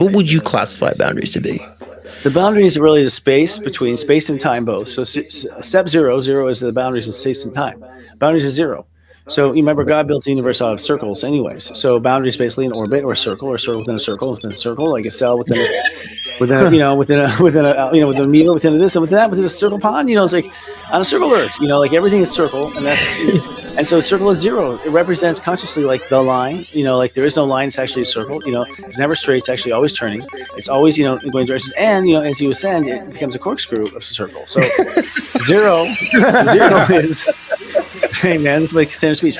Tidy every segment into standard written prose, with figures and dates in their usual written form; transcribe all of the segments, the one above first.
What would you classify boundaries to be? The boundary is really the space between space and time both. So step zero is the boundaries of space and time. Boundaries is zero. So you remember God built the universe out of circles anyways. So boundaries basically an orbit or a circle within a circle within a circle, like a cell within a meter within this and within that within a circle pond. It's like on a circle Earth. Like everything is circle, and so circle is zero. It represents consciously like the line. Like there is no line. It's actually a circle. It's never straight. It's actually always turning. It's always going directions. And as you ascend, it becomes a corkscrew of a circle. So zero is. Hey man, this is like same speech.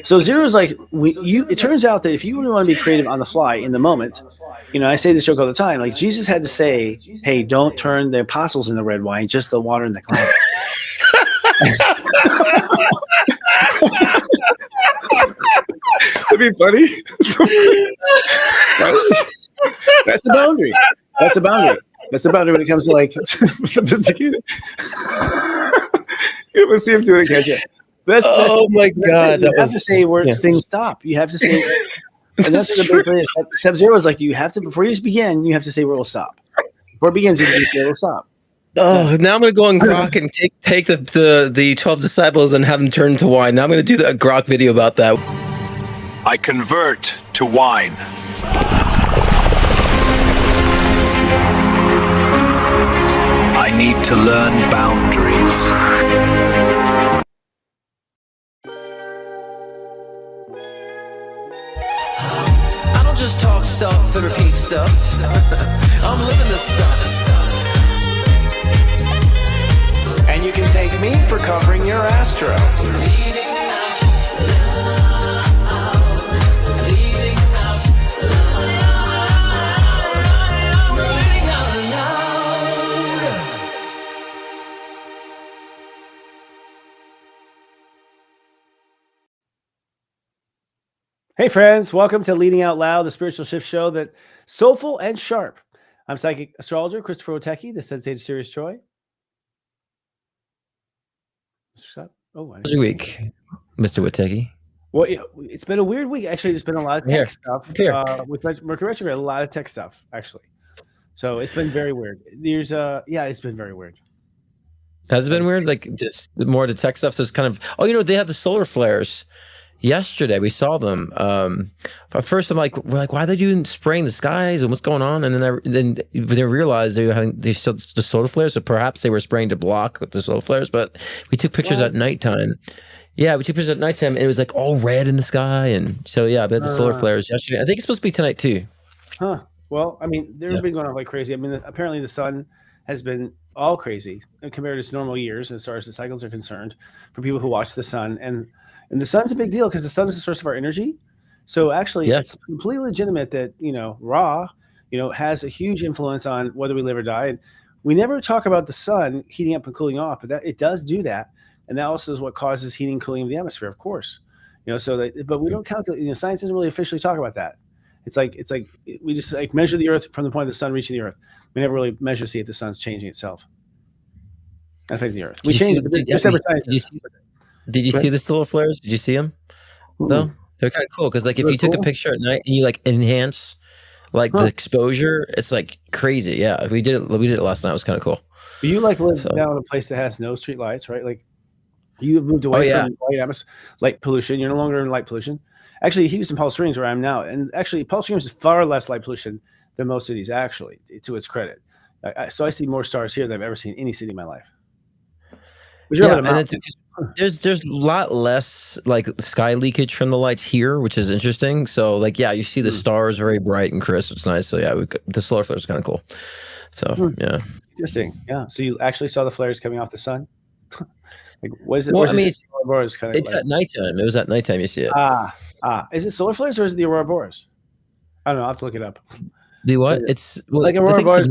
So zero is like it turns out that if you really want to be creative on the fly in the moment, I say this joke all the time. Like Jesus had to say, "Hey, don't turn the apostles into red wine, just the water in the glass." That'd be funny. That's a boundary. That's a boundary. That's a boundary when it comes to like sophisticated. You ever see him doing it, can't you? Oh my God! You have to say where things stop. You have to say, and that's what the big thing is. Step zero is like you have to before you begin. You have to say where it will stop. Before it begins, you have to say where it will stop. Oh, now I'm going to go on Grok and take the 12 disciples and have them turn into wine. Now I'm going to do a Grok video about that. I convert to wine. I need to learn boundaries. I don't just talk stuff and repeat stuff. I'm living this stuff. And you can thank me for covering your astro. Hey friends, welcome to Leading Out Loud, the spiritual shift show that soulful and sharp. I'm psychic astrologer Christopher Oteki, the sensei to Sirius Troy. Mr. Scott. How's your week, Mr. Witegi? Well, it's been a weird week. Actually, there's been a lot of tech stuff with Mercury retrograde. A lot of tech stuff, actually. So it's been very weird. It's been very weird. Has it been weird? Like just more the tech stuff. So it's kind of. They have the solar flares. Yesterday we saw them. At first we're like, why are they doing spraying the skies and what's going on? And then they realized they were having the solar flares. So perhaps they were spraying to block the solar flares. But we took pictures at nighttime. Yeah, we took pictures at nighttime, and it was like all red in the sky. And so we had the solar flares yesterday. I think it's supposed to be tonight too. Huh. Well, I mean, they've been going off like crazy. I mean, apparently the sun has been all crazy compared to its normal years as far as the cycles are concerned for people who watch the sun. And the sun's a big deal because the sun is the source of our energy. So actually, it's completely legitimate that, Ra, has a huge influence on whether we live or die. And we never talk about the sun heating up and cooling off, but it does do that. And that also is what causes heating and cooling of the atmosphere, of course. But we don't calculate, science doesn't really officially talk about that. It's like we just like measure the earth from the point of the sun reaching the earth. We never really measure to see if the sun's changing itself. Affecting the earth. We change it. Did you see the solar flares? Did you see them? No, they're kind of cool because if you took a picture at night and you enhance the exposure, it's like crazy. Yeah, we did it last night. It was kind of cool. You live down in a place that has no street lights, right? Like you have moved away from light pollution. You're no longer in light pollution. Actually, Houston, Palm Springs, where I am now, and actually Palm Springs is far less light pollution than most cities. Actually, to its credit, so I see more stars here than I've ever seen in any city in my life. There's a lot less sky leakage from the lights here, which is interesting. So you see the stars very bright and crisp. It's nice. So the solar flares is kind of cool. So interesting. Yeah. So you actually saw the flares coming off the sun. What is it? Well, it's at nighttime. It was at nighttime. You see it. Is it solar flares or is it the aurora boreas? I don't know. I have to look it up. The what? It's aurora boreas.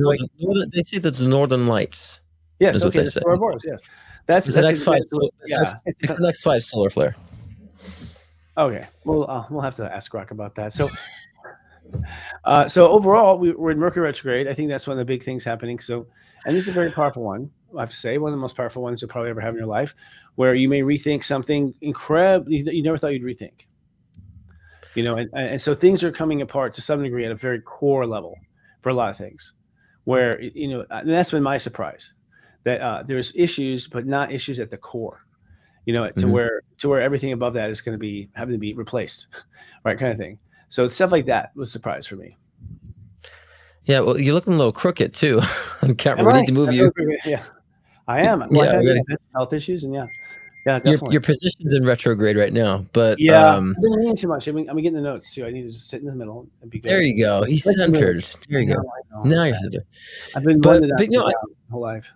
They say that's the northern lights. Yes. Okay. The aurora boreas. Yes. That's the next five. It's the next 5 solar flare. Okay, well, we'll have to ask Rock about that. So overall, we're in Mercury retrograde. I think that's one of the big things happening. So, and this is a very powerful one. I have to say, one of the most powerful ones you'll probably ever have in your life, where you may rethink something incredible that you never thought you'd rethink. And so things are coming apart to some degree at a very core level, for a lot of things. Where and that's been my surprise that there's issues, but not issues at the core. To Mhm. where everything above that is going to be having to be replaced, right? Kind of thing. So stuff like that was a surprise for me. Yeah, well, you're looking a little crooked too on camera. Am We I? need to move I you. feel pretty good. Yeah, I am. Well, I've Yeah, had we gotta, health issues, and yeah, your definitely. your position's in retrograde right now, but Yeah, I've been reading too much. I'm getting the notes too. I need to just sit in the middle and be there good. you go. He's Like the middle. centered. There you go. I know. Now It's you're bad. centered. I've been one But to not but sit down my whole life.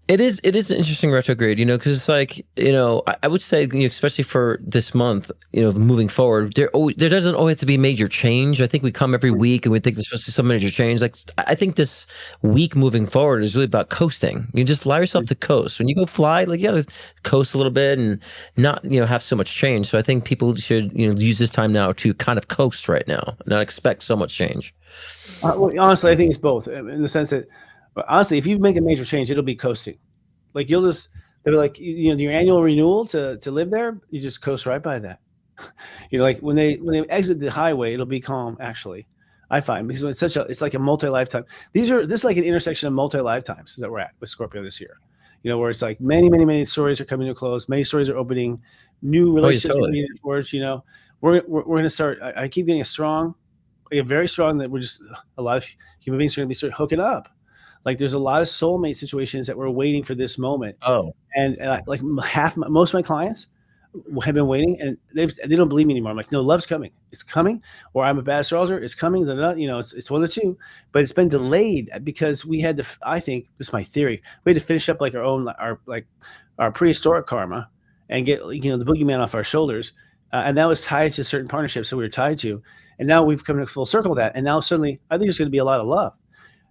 it is an interesting retrograde, because it's like, I would say, especially for this month, moving forward, there doesn't always have to be major change. I think we come every week and we think there's supposed to be some major change. Like, I think this week moving forward is really about coasting. You just allow yourself to coast. When you go fly, like, you gotta coast a little bit and not, have so much change. So I think people should, use this time now to kind of coast right now, not expect so much change. Well, honestly, I think it's both in the sense that, honestly, if you make a major change, it'll be coasting. Like they'll be like, your annual renewal to live there, you just coast right by that. Like when they exit the highway, it'll be calm. Actually, I find, because it's like a multi-lifetime. This is like an intersection of multi-lifetimes that we're at with Scorpio this year. Where it's like many, many, many stories are coming to a close. Many stories are opening. New Oh, yeah, relationships are totally. being forged. We're going to start. I keep getting very strong that we're just, a lot of human beings are going to be start hooking up. Like there's a lot of soulmate situations that we're waiting for this moment, Oh, and like most of my clients have been waiting, and they don't believe me anymore. I'm like, no, love's coming. It's coming, or I'm a bad astrologer. It's coming. It's one of the two, but it's been delayed because we had to. I think this is my theory. We had to finish up like our prehistoric karma and get the boogeyman off our shoulders, and that was tied to certain partnerships that we were tied to, and now we've come to full circle of that, and now suddenly I think there's going to be a lot of love.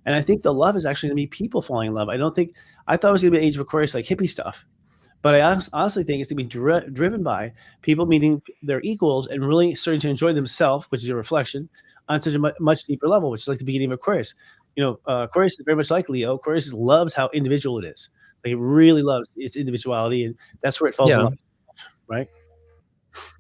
And I think the love is actually going to be people falling in love. I thought it was going to be Age of Aquarius, like hippie stuff. But I honestly think it's going to be driven by people meeting their equals and really starting to enjoy themselves, which is a reflection, on such a much deeper level, which is like the beginning of Aquarius. Aquarius is very much like Leo. Aquarius loves how individual it is. Like it really loves its individuality, and that's where it falls in yeah. love, right?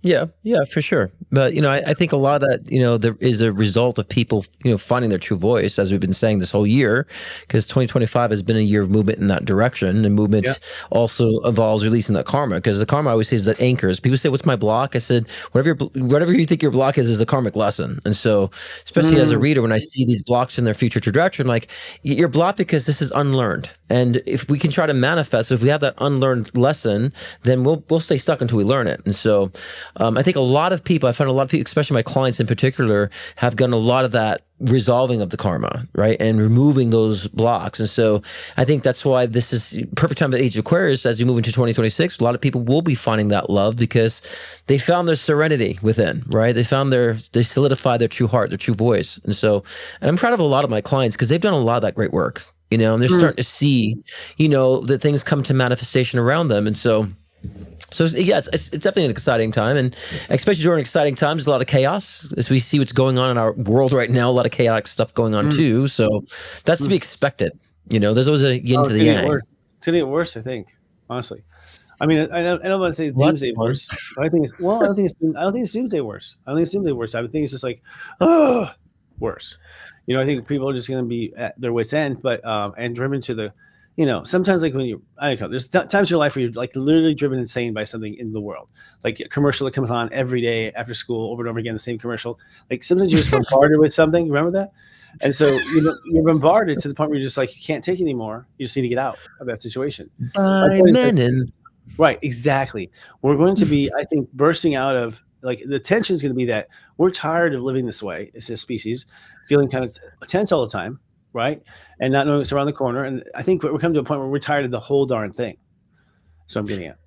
Yeah, for sure. But I think a lot of that, there is a result of people, finding their true voice, as we've been saying this whole year, because 2025 has been a year of movement in that direction, and movement also involves releasing that karma. Because the karma, I always say, is that anchors. People say, "What's my block?" I said, whatever you think your block is a karmic lesson. And so, especially as a reader, when I see these blocks in their future trajectory, I'm like, you're blocked because this is unlearned. And if we can try to manifest, if we have that unlearned lesson, then we'll stay stuck until we learn it. And so, I think I find a lot of people, especially my clients in particular, have done a lot of that resolving of the karma, right? And removing those blocks. And so I think that's why this is perfect time at Age of Aquarius. As you move into 2026, a lot of people will be finding that love because they found their serenity within, right? They solidified their true heart, their true voice. And I'm proud of a lot of my clients because they've done a lot of that great work, and they're starting to see, that things come to manifestation around them. And so yeah, it's definitely an exciting time, and especially during exciting times, there's a lot of chaos as we see what's going on in our world right now. A lot of chaotic stuff going on too, so that's to be expected. There's always a yin to the yang. It's gonna get worse, I think. Honestly, I mean, I don't want to say Well, doomsday worse, but I think it's I don't think it's doomsday worse. I think it's just like, worse. I think people are just gonna be at their wits' end, but and driven to the. Sometimes like when there's times in your life where you're like literally driven insane by something in the world, like a commercial that comes on every day after school over and over again, the same commercial. Like sometimes you're just bombarded with something. Remember that? And so you're bombarded to the point where you're just like, you can't take it anymore. You just need to get out of that situation. Right, exactly. We're going to be, I think, bursting out of like the tension is going to be that we're tired of living this way as a species, feeling kind of tense all the time. Right, and not knowing it's around the corner, and I think we're coming to a point where we're tired of the whole darn thing. So I'm getting at.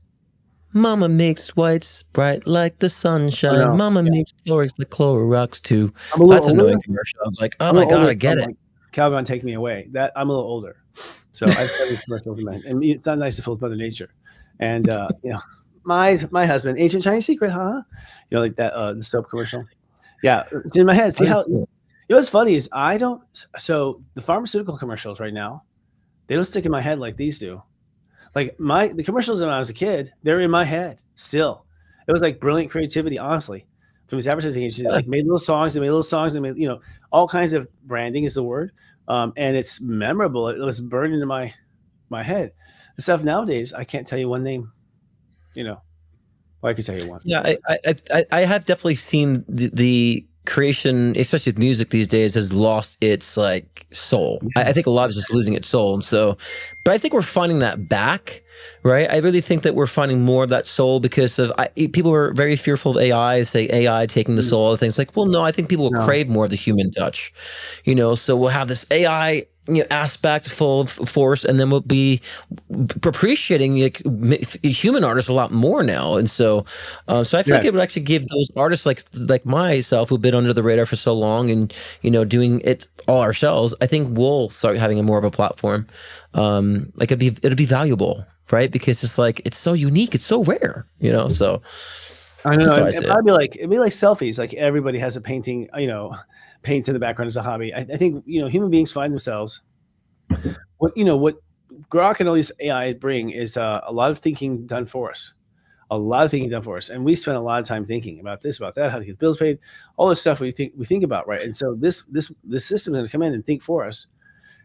Mama makes whites bright like the sunshine. Mama makes Clorox like Clorox too. That's an annoying commercial. I was like, oh my god, I get it. Like, Calgon, take me away. That I'm a little older, so I've studied commercials, and it's not nice to fool with Mother Nature. And my husband, Ancient Chinese Secret, huh? Like that the soap commercial. Yeah, it's in my head. See how. What's funny is so the pharmaceutical commercials right now, they don't stick in my head like these do. Like the commercials when I was a kid, they're in my head still. It was like brilliant creativity, honestly. from these advertising agencies that Yeah. like made little songs, they made little songs, and made, you know, all kinds of branding is the word. And it's memorable. It was burned into my head. The stuff nowadays, I can't tell you one name, you know. Well, I could tell you one. Yeah, I have definitely seen the creation, especially with music these days, has lost its like soul. I think Yes. a lot is just losing its soul, and so, but I think we're finding that back, right? I really think that we're finding more of that soul because of people are very fearful of AI, say AI taking the soul of things. Like, well, no, I think people will No. crave more of the human touch, you know. So we'll have this AI, you know, aspect full of force, and then we'll be appreciating like human artists a lot more now. And so so I feel like it would actually give those artists like myself who've been under the radar for so long and, you know, doing it all ourselves, I think we'll start having a more of a platform. Like it'd be valuable, right? Because it's like it's so unique, it's so rare, you know. So I know. that's how I It'd see it. it'd be like selfies. Like everybody has a painting, you know, paints in the background as a hobby. I think, you know, human beings find themselves. What Grok and all these AI bring is a lot of thinking done for us. A lot of thinking done for us, and we spend a lot of time thinking about this, about that, how to get bills paid, all this stuff we think about, right? And so this system is going to come in and think for us,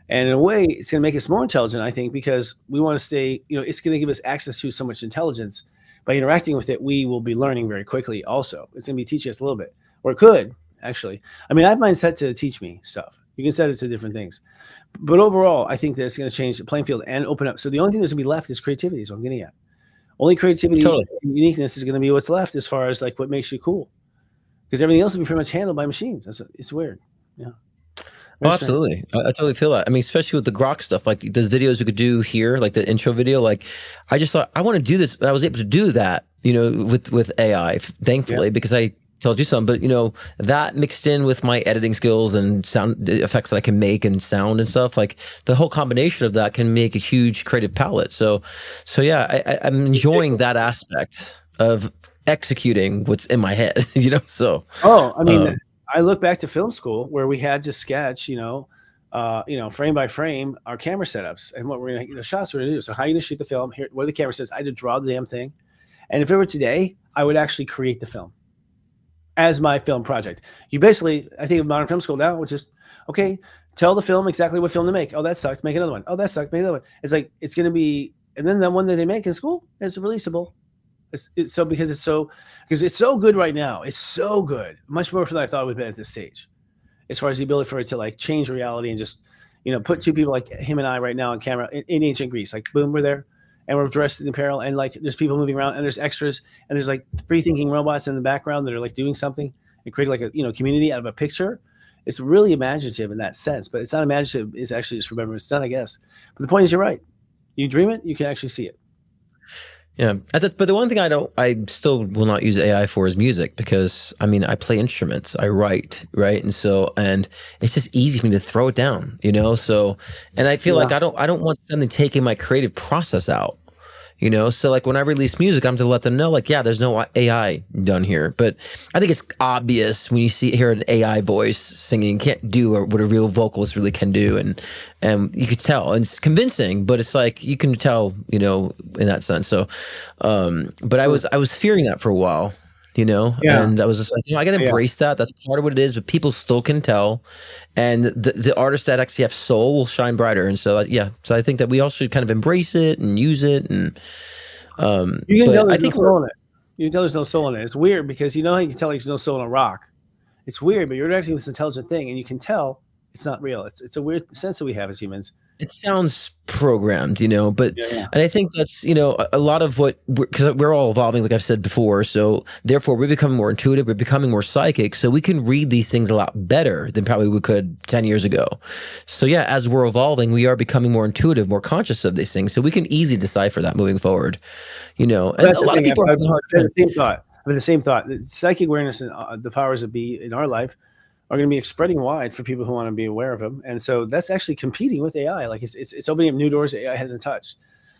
and in a way, it's going to make us more intelligent, I think, because we want to stay. You know, it's going to give us access to so much intelligence. By interacting with it, we will be learning very quickly. Also, it's going to be teaching us a little bit, or it could actually. I mean, I have mine set to teach me stuff. You can set it to different things, but overall, I think that it's going to change the playing field and open up. So the only thing that's going to be left is creativity. Is what I'm getting at. Only creativity Totally. and uniqueness is going to be what's left as far as like what makes you cool, because everything else will be pretty much handled by machines. It's weird. Yeah. Oh, absolutely. I totally feel that. I mean, especially with the Grok stuff, like those videos we could do here, like the intro video, like I just thought I want to do this, but I was able to do that, you know, with AI, thankfully, because I told you something, but you know, that mixed in with my editing skills and sound effects that I can make and sound and stuff, like the whole combination of that can make a huge creative palette. So yeah, I'm enjoying that aspect of executing what's in my head, you know, so. Oh, I mean, I look back to film school where we had to sketch, you know, frame by frame, our camera setups and what we're going to, the shots we're going to do. So how are you going to shoot the film? Here, where the camera says, I had to draw the damn thing. And if it were today, I would actually create the film as my film project. You basically, I think of modern film school now, which is, okay, tell the film exactly what film to make. Oh, that sucked. Make another one. Oh, that sucked. Make another one. It's like, it's going to be, and then the one that they make in school is releasable. It's so because it's so good right now. It's so good, much more than I thought it would be at this stage, as far as the ability for it to like change reality and just, you know, put two people like him and I right now on camera in ancient Greece. Like, boom, we're there, and we're dressed in apparel, and like there's people moving around, and there's extras, and there's like free thinking robots in the background that are like doing something and creating like a, you know, community out of a picture. It's really imaginative in that sense, but it's not imaginative. It's actually just remember it's done, I guess. But the point is, you're right. You dream it, you can actually see it. Yeah, but the one thing I still will not use AI for is music, because I mean I play instruments, I write, right, and it's just easy for me to throw it down, you know. So, and I feel like I don't want something taking my creative process out, you know. So like when I release music, I'm to let them know like, yeah, there's no AI done here. But I think it's obvious when you hear an AI voice singing, can't do what a real vocalist really can do, and you could tell, and it's convincing, but it's like you can tell, you know, in that sense. So, but I was fearing that for a while, you know, and I was just like, you know, I got to embrace that. That's part of what it is, but people still can tell, and the artists that actually have soul will shine brighter. And so, so I think that we all should kind of embrace it and use it. And you can tell I there's think no soul in it. You can tell there's no soul in it. It's weird because you know how you can tell there's no soul in a rock. It's weird, but you're interacting with this intelligent thing, and you can tell it's not real. It's a weird sense that we have as humans. it sounds programmed, you know, but and I think that's, you know, a lot of what because we're all evolving, like I've said before. So therefore, we're becoming more intuitive. We're becoming more psychic. So we can read these things a lot better than probably we could 10 years ago. So yeah, as we're evolving, we are becoming more intuitive, more conscious of these things. So we can easily decipher that moving forward, you know. And a lot of people are having a hard time. The same thought. The psychic awareness and the powers that be in our life are going to be spreading wide for people who want to be aware of them. And so that's actually competing with AI. Like it's opening up new doors that AI hasn't touched.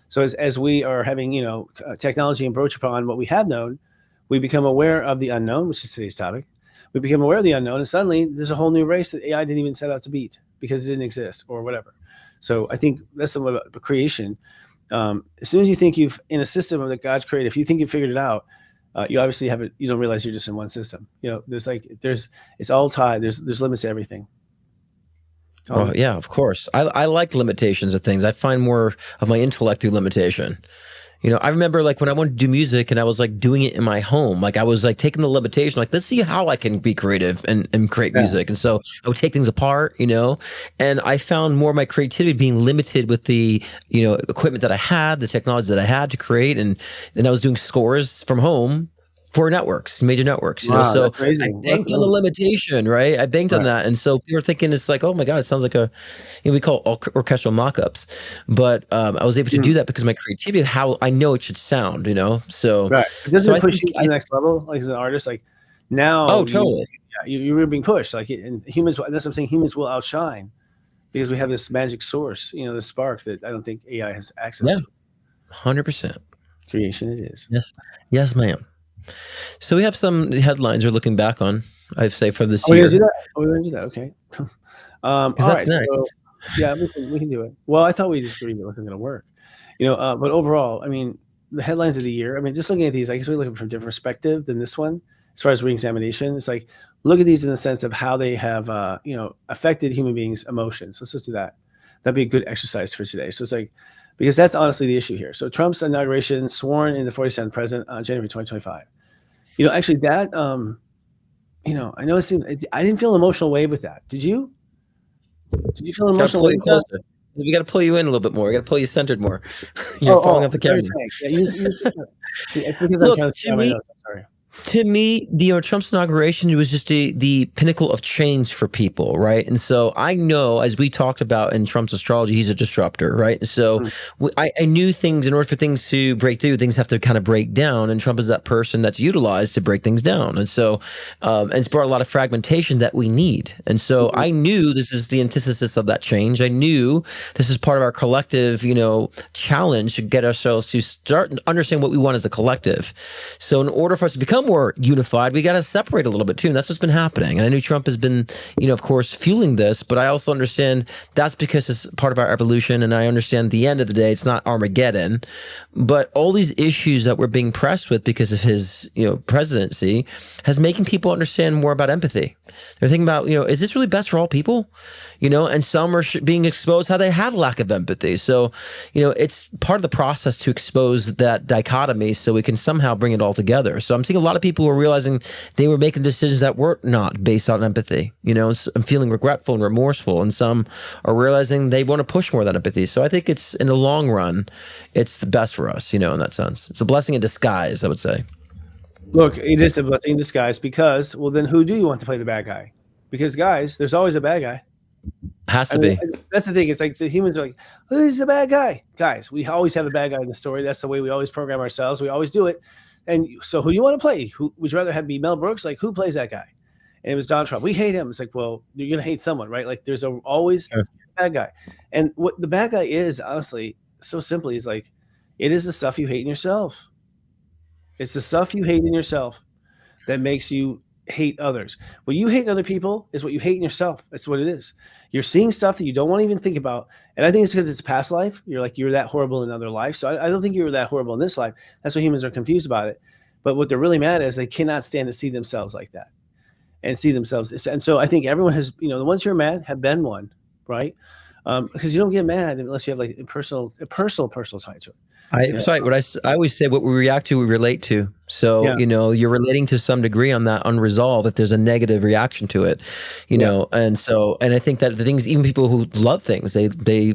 So as we are having, you know, technology encroach upon what we have known, we become aware of the unknown, which is today's topic. We become aware of the unknown, and suddenly there's a whole new race that AI didn't even set out to beat because it didn't exist or whatever. So I think that's the way about creation. As soon as you think you've in a system that God's created, if you think you've figured it out, You obviously have it. You don't realize you're just in one system. It's all tied. There's limits to everything. Well, yeah, of course. I like limitations of things. I find more of my intellect through limitation. I remember like when I wanted to do music and I was like doing it in my home, like I was like taking the limitation, like let's see how I can be creative and create music. And so I would take things apart, and I found more of my creativity being limited with the, equipment that I had, the technology that I had to create. And then I was doing scores from home for networks, major networks, Wow, so that's crazy. I banked on the limitation, right? I banked on Right. that. And so people are thinking it's like, oh my God, it sounds like we call orchestral mock-ups. But I was able to do that because of my creativity of how I know it should sound, so. Right. It doesn't So I push think you to the next level, like as an artist. Like now, oh, totally. you're being pushed. Like, and humans. That's what I'm saying. Humans will outshine because we have this magic source, the spark that I don't think AI has access Yeah. to. 100%. Creation, it is. Yes, ma'am. So we have some headlines we're looking back on, I'd say, for this We're year. gonna do that. We're gonna do that. Okay. All Because that's right. next. So, yeah, we can do it. Well, I thought we just agreed it wasn't going to work, but overall, I mean, the headlines of the year. I mean, just looking at these, I guess we're looking from a different perspective than this one. As far as re-examination, it's like look at these in the sense of how they have, affected human beings' emotions. Let's just do that. That'd be a good exercise for today. So it's like because that's honestly the issue here. So Trump's inauguration, sworn in the 47th president on January 2025. Actually, that I know it seemed I didn't feel an emotional wave with that. Did you? Did you feel an Gotta emotional pull wave you with that? closer. We got to pull you in a little bit more. We got to pull you centered more. You're falling off the very camera. tight. Yeah, I think Look, I'm to me, sorry. To me, Trump's inauguration was just the pinnacle of change for people, right? And so I know, as we talked about in Trump's astrology, he's a disruptor, right? And so I knew things, in order for things to break through, things have to kind of break down, and Trump is that person that's utilized to break things down. And so, and it's brought a lot of fragmentation that we need. And so I knew this is the antithesis of that change. I knew this is part of our collective, challenge to get ourselves to start to understand what we want as a collective. So in order for us to become more unified, we got to separate a little bit too. And that's what's been happening. And I know Trump has been, of course, fueling this, but I also understand that's because it's part of our evolution. And I understand at the end of the day, it's not Armageddon, but all these issues that we're being pressed with because of his, presidency has making people understand more about empathy. They're thinking about, is this really best for all people? And some are being exposed how they have lack of empathy. So, it's part of the process to expose that dichotomy so we can somehow bring it all together. So I'm seeing a lot of people who are realizing they were making decisions that were not based on empathy, and feeling regretful and remorseful. And some are realizing they want to push more than empathy. So I think it's, in the long run, it's the best for us, in that sense. It's a blessing in disguise, I would say. Look, it is a blessing in disguise because, well, then who do you want to play the bad guy? Because, guys, there's always a bad guy. Has to be. That's the thing. It's like the humans are like, who's the bad guy? Guys, we always have a bad guy in the story. That's the way we always program ourselves. We always do it. And so who do you want to play? Who would you rather have be Mel Brooks? Like, who plays that guy? And it was Donald Trump. We hate him. It's like, well, you're going to hate someone, right? Like, there's always a bad guy. And what the bad guy is, honestly, so simply, is like, it is the stuff you hate in yourself. It's the stuff you hate in yourself that makes you hate others. What you hate in other people is what you hate in yourself. That's what it is. You're seeing stuff that you don't want to even think about. And I think it's because it's past life. You're like, you're that horrible in another life. So I don't think you were that horrible in this life. That's why humans are confused about it. But what they're really mad at is they cannot stand to see themselves like that and see themselves. And so I think everyone has, the ones who are mad have been one, right? Because you don't get mad unless you have like a personal tie to it. I always say, what we react to, we relate to. So, you're relating to some degree on that unresolved if there's a negative reaction to it, know. And so, and I think that the things, even people who love things, they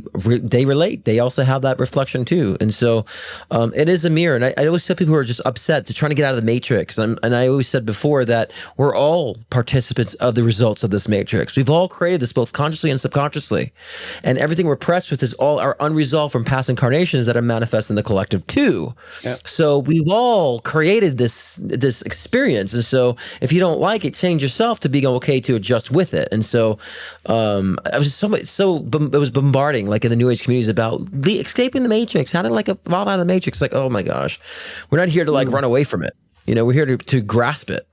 relate. They also have that reflection too. And so, it is a mirror. And I always said people who are just upset to trying to get out of the matrix. And I always said before that we're all participants of the results of this matrix. We've all created this both consciously and subconsciously. And everything we're pressed with is all our unresolved from past incarnations that are manifest in the collective too. Yep. So we've all created this experience, and so if you don't like it, change yourself to be okay to adjust with it. And so I was it was bombarding, like in the New Age communities, about escaping the matrix, how to like evolve out of the matrix. Like, oh my gosh, we're not here to like run away from it. We're here to grasp it,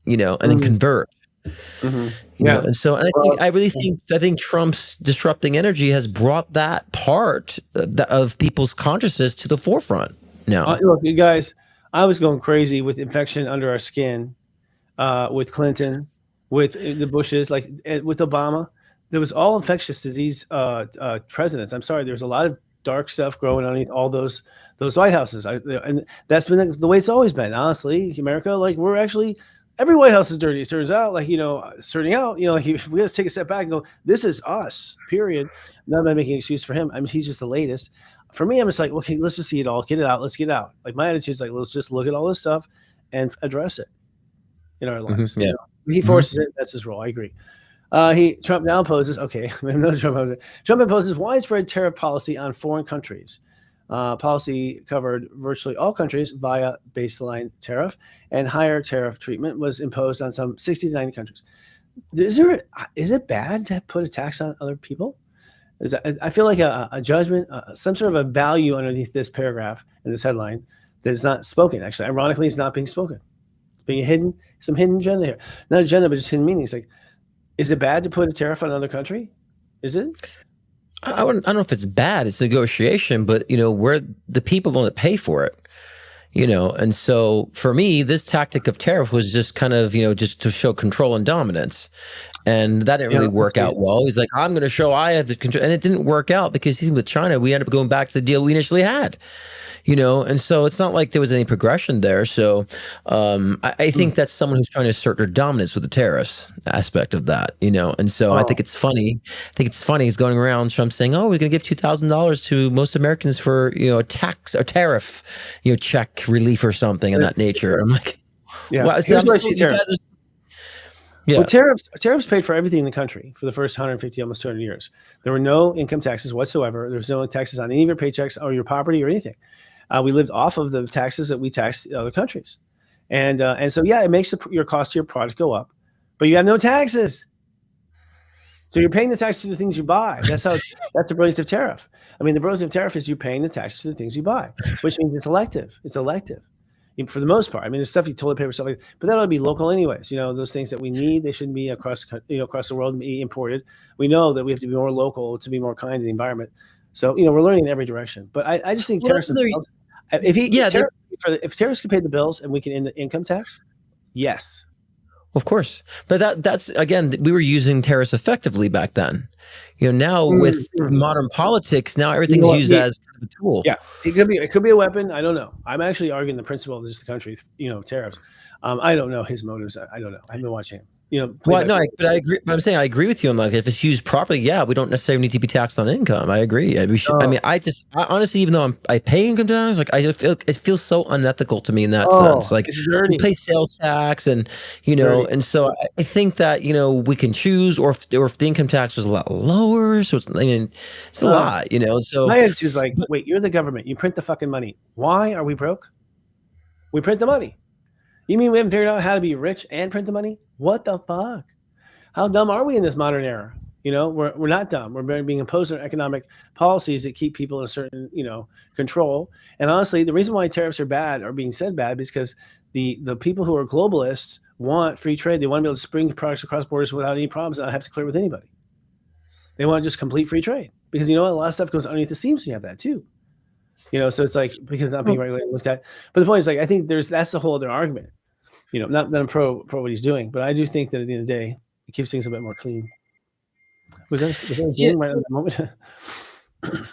and then convert. And so, and I think Trump's disrupting energy has brought that part of people's consciousness to the forefront now. Look, you guys, I was going crazy with infection under our skin, with Clinton, with the Bushes, like with Obama. There was all infectious disease presidents. I'm sorry, there's a lot of dark stuff growing underneath all those White Houses, and that's been the way it's always been. Honestly, America, like we're actually every White House is dirty. It turns out, like starting out, like if we just take a step back and go, this is us. Period. Not that I'm making an excuse for him. I mean, he's just the latest. For me, I'm just like, okay, let's just see it all, get it out, let's get it out. Like my attitude is like, let's just look at all this stuff and address it in our lives. Yeah. He forces it. That's his role. I agree. Trump now imposes. Okay, Trump imposes widespread tariff policy on foreign countries. Policy covered virtually all countries via baseline tariff, and higher tariff treatment was imposed on some 60 to 90 countries. Is it bad to put a tax on other people? I feel like a judgment, some sort of a value underneath this paragraph in this headline that is not spoken. Actually, ironically, it's not being spoken. It's being hidden, some hidden agenda here. Not agenda, but just hidden meanings. Like, is it bad to put a tariff on another country? Is it? I don't know if it's bad. It's negotiation, but we're the people don't pay for it. And so for me, this tactic of tariff was just kind of, just to show control and dominance. And that didn't really work out well. He's like, I'm going to show I have the control. And it didn't work out because even with China, we ended up going back to the deal we initially had. And so it's not like there was any progression there. So I think that's someone who's trying to assert their dominance with the terrorist aspect of that, and so I think it's funny. He's going around Trump saying, oh, we're going to give $2,000 to most Americans for, a tax or tariff, check relief or something of that nature. I'm like, yeah. Well, Here's what I see tariffs. Yeah. Well, tariffs paid for everything in the country for the first 150, almost 200 years. There were no income taxes whatsoever. There was no taxes on any of your paychecks or your property or anything. We lived off of the taxes that we taxed other countries. And so, yeah, it makes your cost of your product go up, but you have no taxes. So you're paying the tax to the things you buy. That's the brilliance of tariff. I mean, the brilliance of tariff is you're paying the tax to the things you buy, which means it's elective. It's elective. For the most part. I mean, there's stuff, toilet paper, stuff like that, but that ought to be local anyways. Those things that we need, they shouldn't be across the world and be imported. We know that we have to be more local to be more kind to the environment. So, we're learning in every direction. But I just think tariffs themselves, if tariffs can pay the bills and we can end the income tax, yes. Of course. But that's, again, we were using tariffs effectively back then. Now with modern politics, now everything's used as kind of a tool. Yeah, it could be a weapon. I don't know. I'm actually arguing the principle of just the country, tariffs. I don't know his motives. I don't know. I haven't been watching him. But I agree. But I'm saying I agree with you on if it's used properly, yeah, we don't necessarily need to be taxed on income. I agree. We should. I mean, I honestly, even though I pay income tax, like it feels so unethical to me in that sense. Like we pay sales tax, and and so I think that we can choose, or if the income tax was a lot lower, so it's a lot. So my attitude is like, wait, you're the government. You print the fucking money. Why are we broke? We print the money. You mean we haven't figured out how to be rich and print the money? What the fuck? How dumb are we in this modern era? We're not dumb. We're being imposed on economic policies that keep people in a certain, control. And honestly, the reason why tariffs are bad or being said bad is because the people who are globalists want free trade. They want to be able to spring products across borders without any problems and not have to clear with anybody. They want just complete free trade because a lot of stuff goes underneath the seams. You have that too. So it's like because not being regulated looked at. But the point is, like, I think that's the whole other argument. Not that I'm pro what he's doing, but I do think that at the end of the day, it keeps things a bit more clean. Was that right at the moment?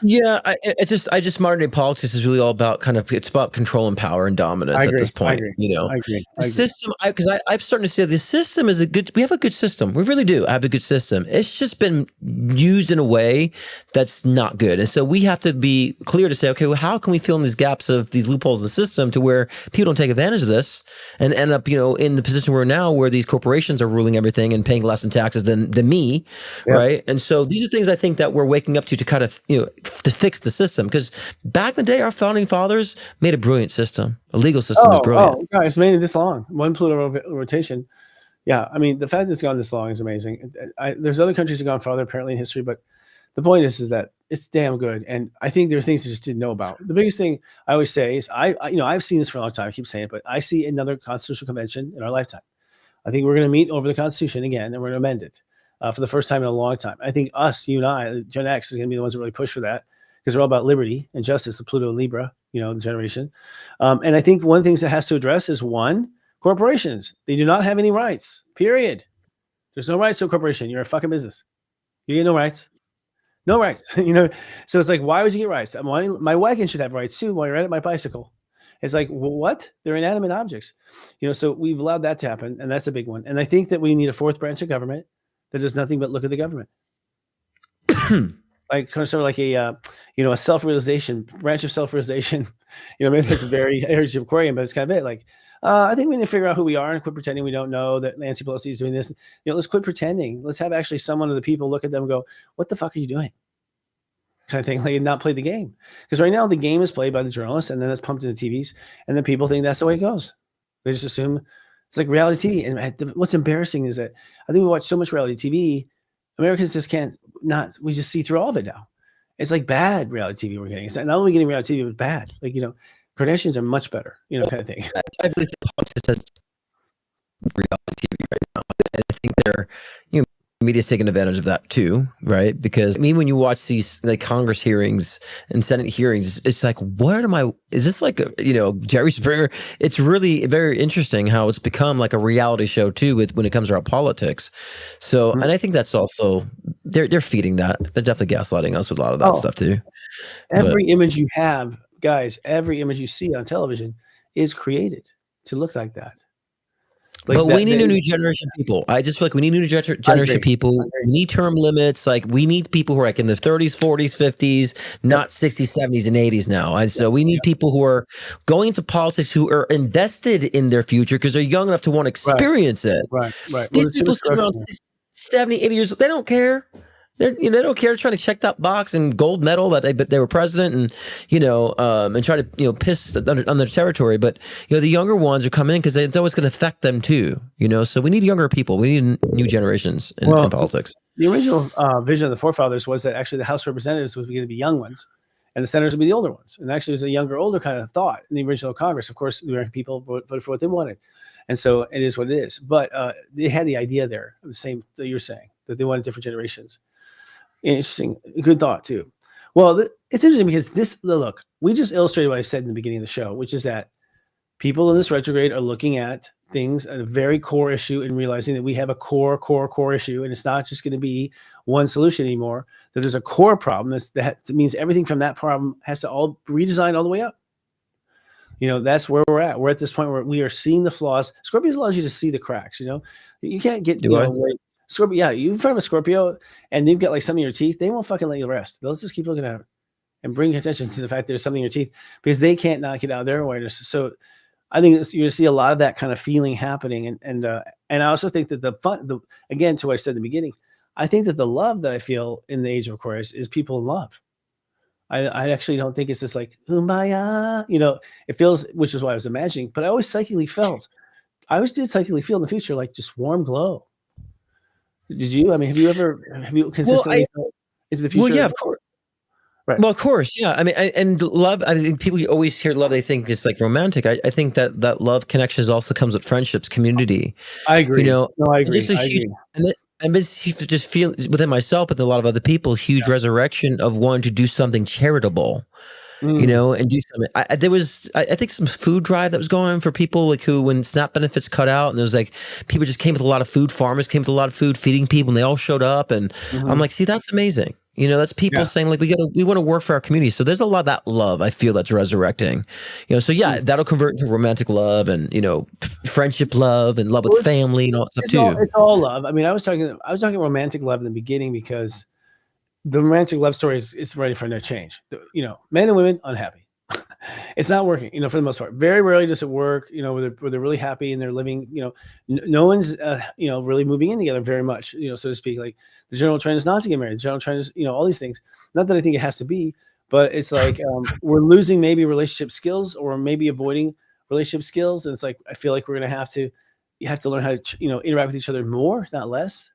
Yeah, I just modern day politics is really all about it's about control and power and dominance at this point. I agree. The system, because I'm starting to say the system is we have a good system. We really do have a good system. It's just been used in a way that's not good. And so we have to be clear to say, okay, well, how can we fill in these gaps of these loopholes in the system to where people don't take advantage of this and end up, in the position we're now where these corporations are ruling everything and paying less in taxes than me, right? And so these are things I think that we're waking up to kind of, to fix the system, because back in the day, our founding fathers made a brilliant system. A legal system was brilliant. Oh, God, it's made it this long. One Pluto rotation. Yeah, I mean, the fact that it's gone this long is amazing. There's other countries that have gone farther apparently in history, but the point is that it's damn good. And I think there are things I just didn't know about. The biggest thing I always say is I've seen this for a long time. I keep saying it, but I see another constitutional convention in our lifetime. I think we're going to meet over the Constitution again, and we're going to amend it. For the first time in a long time. I think you and I, Gen X, is going to be the ones that really push for that because they're all about liberty and justice, the Pluto and Libra, the generation. And I think one of the things that has to address is one, corporations. They do not have any rights, period. There's no rights to a corporation. You're a fucking business. You get no rights. No rights. So it's like, why would you get rights? My wagon should have rights too while you're at it, my bicycle. It's like, well, what? They're inanimate objects. So we've allowed that to happen, and that's a big one. And I think that we need a fourth branch of government that does nothing but look at the government. Like kind of sort of like a self-realization branch of self-realization. Maybe that's very Heritage of Aquarium, but it's kind of it. Like, I think we need to figure out who we are and quit pretending we don't know that Nancy Pelosi is doing this. Let's quit pretending. Let's have actually someone of the people look at them and go, "What the fuck are you doing?" Kind of thing. Like, not play the game, because right now the game is played by the journalists, and then it's pumped into TVs, and then people think that's the way it goes. They just assume it's like reality TV. And what's embarrassing is that I think we watch so much reality TV. Americans just can't not. We just see through all of it now. It's like bad reality TV we're getting. It's not only getting reality TV, but bad. Like Kardashians are much better. Kind of thing. I believe the politics has reality TV right now. I think they're media's taking advantage of that too, right? Because when you watch these like Congress hearings and Senate hearings, it's like, is this like Jerry Springer? It's really very interesting how it's become like a reality show too when it comes to our politics. So, and I think that's also they're feeding that. They're definitely gaslighting us with a lot of that stuff too. Every image you have, guys, every image you see on television is created to look like that. But we need a new generation of people. I just feel like we need a new generation of people. We need term limits. Like, we need people who are like in their 30s, 40s, 50s, not 60s, 70s, and 80s now. And so we need people who are going into politics who are invested in their future because they're young enough to want to experience it. Right. These people sitting around 70, 80 years old, they don't care. They don't care. They're trying to check that box and gold medal that they were president and and try to piss on their territory. But the younger ones are coming in because it's always going to affect them too. So we need younger people. We need new generations in politics. The original vision of the forefathers was that actually the House of Representatives was going to be young ones, and the senators would be the older ones. And actually, it was a older kind of thought in the original Congress. Of course, the American people voted for what they wanted, and so it is what it is. But they had the idea there, the same that you're saying, that they wanted different generations. Interesting. Good thought too. Well, it's interesting because look, we just illustrated what I said in the beginning of the show, which is that people in this retrograde are looking at things at a very core issue and realizing that we have a core issue, and it's not just going to be one solution anymore, that there's a core problem that means everything from that problem has to all redesign all the way up. That's where we're at. We're at this point where we are seeing the flaws. Scorpio allows you to see the cracks. You can't get, Scorpio, yeah, you in front of a Scorpio and th've got like something in your teeth, they won't fucking let you rest. They'll just keep looking at it and bring attention to the fact there's something in your teeth because they can't knock it out of their awareness. So I think you're going to see a lot of that kind of feeling happening. And I also think that again, to what I said in the beginning, I think that the love that I feel in the age of Aquarius is people in love. I actually don't think it's just like, Kumbaya, it feels, which is what I was imagining, but I always psychically felt, did psychically feel in the future, like just warm glow. Did you? I mean, have you consistently felt into the future? Well, yeah, of course. Right. Well, of course, yeah. I mean, and love. I think people always hear love. They think it's like romantic. I think that love connections also comes with friendships, community. I agree. I agree. Just huge, and just feel within myself, but a lot of other people, huge resurrection of wanting to do something charitable. And do something. I think some food drive that was going on for people like who, when SNAP benefits cut out, and there was like people just came with a lot of food, farmers came with a lot of food, feeding people, and they all showed up, and I'm like, see, that's amazing. That's people saying like we want to work for our community. So there's a lot of that love I feel that's resurrecting. So that'll convert into romantic love and friendship love and love with family and all that stuff too. It's all love. I mean, I was talking romantic love in the beginning because the romantic love story is ready for no change. Men and women unhappy. It's not working, for the most part. Very rarely does it work, where they're really happy and they're living, no one's, really moving in together very much, so to speak. Like the general trend is not to get married. The general trend is, all these things. Not that I think it has to be, but it's like we're losing maybe relationship skills or maybe avoiding relationship skills. And it's like, I feel like we're going to have to learn how to, interact with each other more, not less.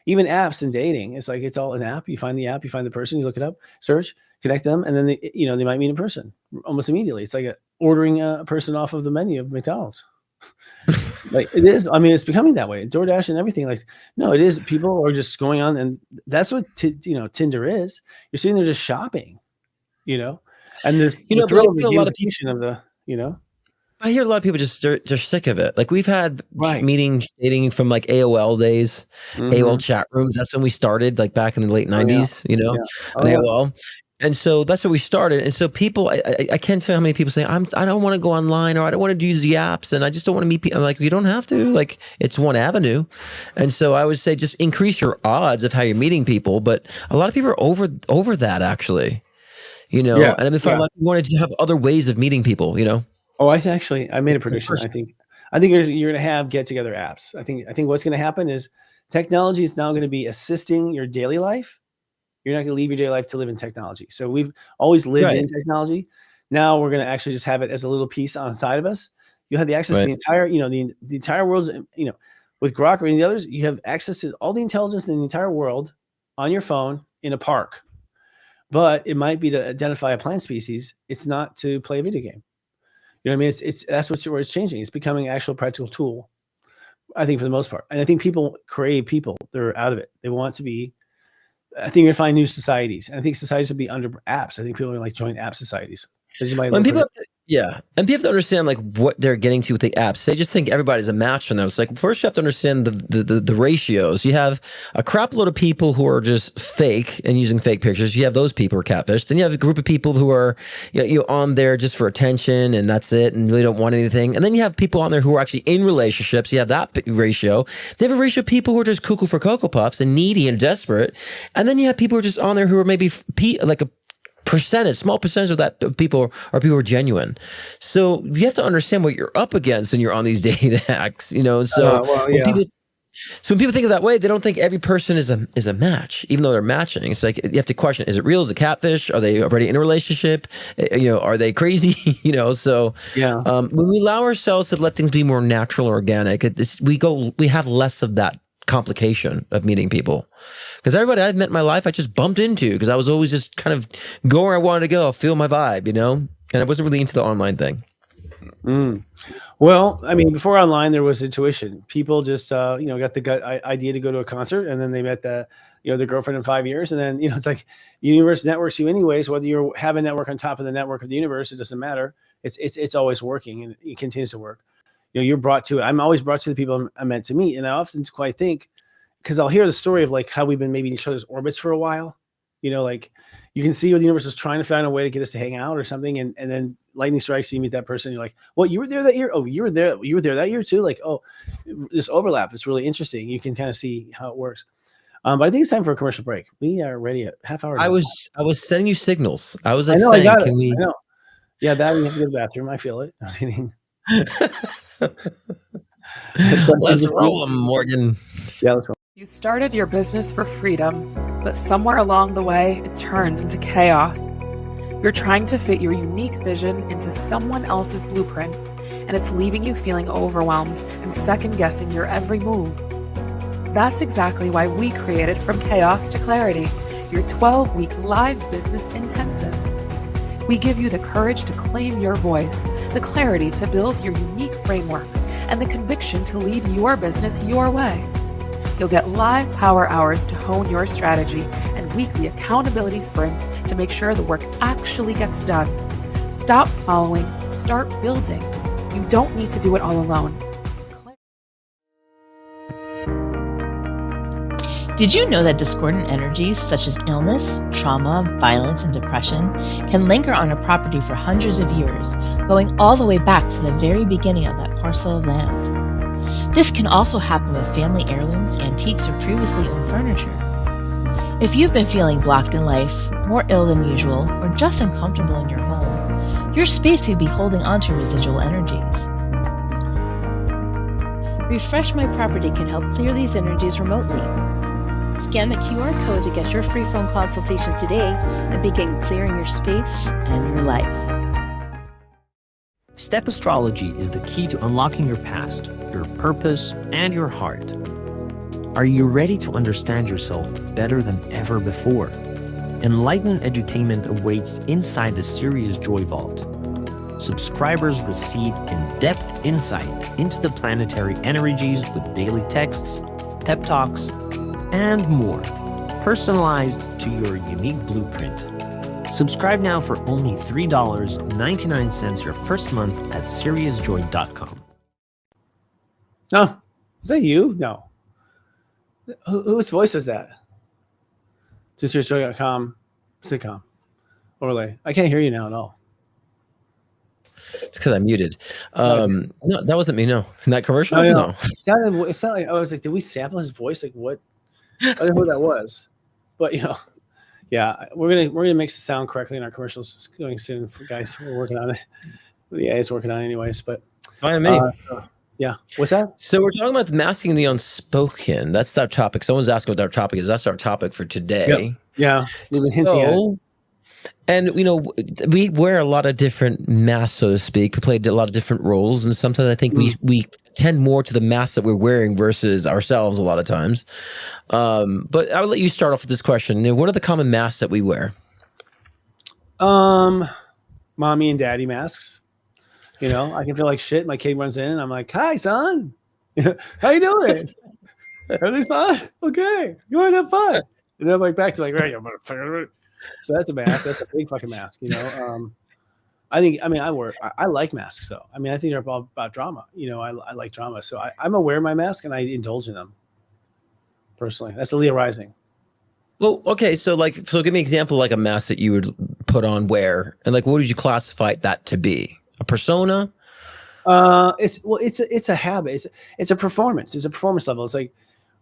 Even apps and dating, it's like, it's all an app. You find the app, you find the person, you look it up, search, connect them. And then they might meet in person almost immediately. It's like ordering a person off of the menu of McDonald's. Like it is. I mean, it's becoming that way. DoorDash and everything. Like, no, it is. People are just going on, and that's what Tinder is. You're sitting there just shopping, And there's You the know, but I thrill of the feel a lot of people. gamification of the, you know? I hear a lot of people just they're sick of it. Like we've had Right. meetings dating from like AOL days, AOL Mhm. chat rooms. That's when we started, like back in the late Oh, yeah. '90s. You know, Yeah. Oh, on yeah. AOL. And so that's where we started. And so people, I can't tell how many people say I don't want to go online, or I don't want to use the apps, and I just don't want to meet people. I'm like, you don't have to. Like it's one avenue. And so I would say just increase your odds of how you're meeting people. But a lot of people are over that actually. You know, Yeah. and I felt Yeah. like we wanted to have other ways of meeting people. You know, Oh, I made a prediction. person. I think you're gonna have get together apps. I think what's gonna happen is technology is now gonna be assisting your daily life. You're not gonna leave your daily life to live in technology. So we've always lived Right. in technology. Now we're gonna actually just have it as a little piece on the side of us. You have the access to Right. the entire, the entire world's, with Grok or any of the others, you have access to all the intelligence in the entire world on your phone in a park. But it might be to identify a plant species. It's not to play a video game. You know what I mean? It's that's where it's changing. It's becoming an actual practical tool, I think, for the most part. And I think people crave people. They're out of it. They want to be. I think you're gonna find new societies. And I think societies will be under apps. I think people are gonna like join app societies. They just might When look people like have to, yeah, and people have to understand like what they're getting to with the apps. They just think everybody's a match for them. It's like first you have to understand the ratios. You have a crap load of people who are just fake and using fake pictures. You have those people who are catfish. Then you have a group of people who are on there just for attention and that's it, and really don't want anything. And then you have people on there who are actually in relationships. You have that ratio. They have a ratio of people who are just cuckoo for Cocoa Puffs and needy and desperate. And then you have people who are just on there who are maybe like a small percentage of that people are people who are genuine. So you have to understand what you're up against when you're on these dating hacks, you know. So well, when yeah. people think of that way, they don't think every person is a match, even though they're matching. It's like you have to question: is it real? Is it catfish? Are they already in a relationship? Are they crazy? So Yeah. when we allow ourselves to let things be more natural or organic, we have less of that complication of meeting people. Because everybody I've met in my life, I just bumped into because I was always just kind of go where I wanted to go, feel my vibe, and I wasn't really into the online thing. Well, I mean, before online, there was intuition. People just, got the gut idea to go to a concert, and then they met their girlfriend in 5 years, and then it's like the universe networks you anyways. Whether you have a network on top of the network of the universe, it doesn't matter. It's always working, and it continues to work. You're brought to it. I'm always brought to the people I'm meant to meet, and I often quite think because I'll hear the story of like how we've been maybe in each other's orbits for a while. Like you can see where the universe is trying to find a way to get us to hang out or something, and then lightning strikes, you meet that person, you're like, what, you were there that year? Oh, you were there that year too? Like, oh, this overlap is really interesting. You can kind of see how it works. But I think it's time for a commercial break. We are ready at half hour. I was sending you signals. I was like, I got can it. we? I know. Yeah, that we have to go to the bathroom. I feel it. I was kidding. Let's roll 'em, Morgan. Yeah, let's roll. You started your business for freedom, but somewhere along the way, it turned into chaos. You're trying to fit your unique vision into someone else's blueprint, and it's leaving you feeling overwhelmed and second-guessing your every move. That's exactly why we created From Chaos to Clarity, your 12-week live business intensive. We give you the courage to claim your voice, the clarity to build your unique framework, and the conviction to lead your business your way. You'll get live power hours to hone your strategy and weekly accountability sprints to make sure the work actually gets done. Stop following, start building. You don't need to do it all alone. Did you know that discordant energies such as illness, trauma, violence, and depression can linger on a property for hundreds of years, going all the way back to the very beginning of that parcel of land? This can also happen with family heirlooms, antiques, or previously owned furniture. If you've been feeling blocked in life, more ill than usual, or just uncomfortable in your home, your space could be holding on to residual energies. Refresh My Property can help clear these energies remotely. Scan the QR code to get your free phone consultation today and begin clearing your space and your life. Step Astrology is the key to unlocking your past, your purpose, and your heart. Are you ready to understand yourself better than ever before? Enlightened edutainment awaits inside the Sirius Joy Vault. Subscribers receive in-depth insight into the planetary energies with daily texts, pep talks, and more, personalized to your unique blueprint. Subscribe now for only $3.99 your first month at SeriousJoy.com. Oh, is that you? No. Whose voice was that? To SeriousJoy.com sitcom overlay. I can't hear you now at all. It's because I muted. No, that wasn't me. No, in that commercial. No. It sounded like I was like, did we sample his voice? Like what? I don't know who that was, but yeah, we're gonna mix the sound correctly in our commercials. It's going soon, guys. We're working on it. The AI is working on it anyways, but fine me. Yeah. What's that? So we're talking about masking the unspoken. That's our topic. Someone's asking what our topic is. That's our topic for today. Yeah. We've been hinting at it. And we wear a lot of different masks, so to speak. We play a lot of different roles, and sometimes I think we tend more to the mask that we're wearing versus ourselves a lot of times. But I will let you start off with this question. What are the common masks that we wear? Mommy and daddy masks. I can feel like shit. My kid runs in and I'm like, "Hi, son. How you doing? Everything's fine? Okay. You want to have fun?" And then I'm like back to like, "Right, you motherfucker." So that's a mask. That's a big fucking mask. I like masks though. I think they're all about drama. I like drama. So I'm aware of my mask and I indulge in them. Personally, that's the Leo rising. Well, okay. So give me an example like a mask that you would put on wear, and like what would you classify that to be? A persona? It's a habit. It's a performance. It's a performance level. It's like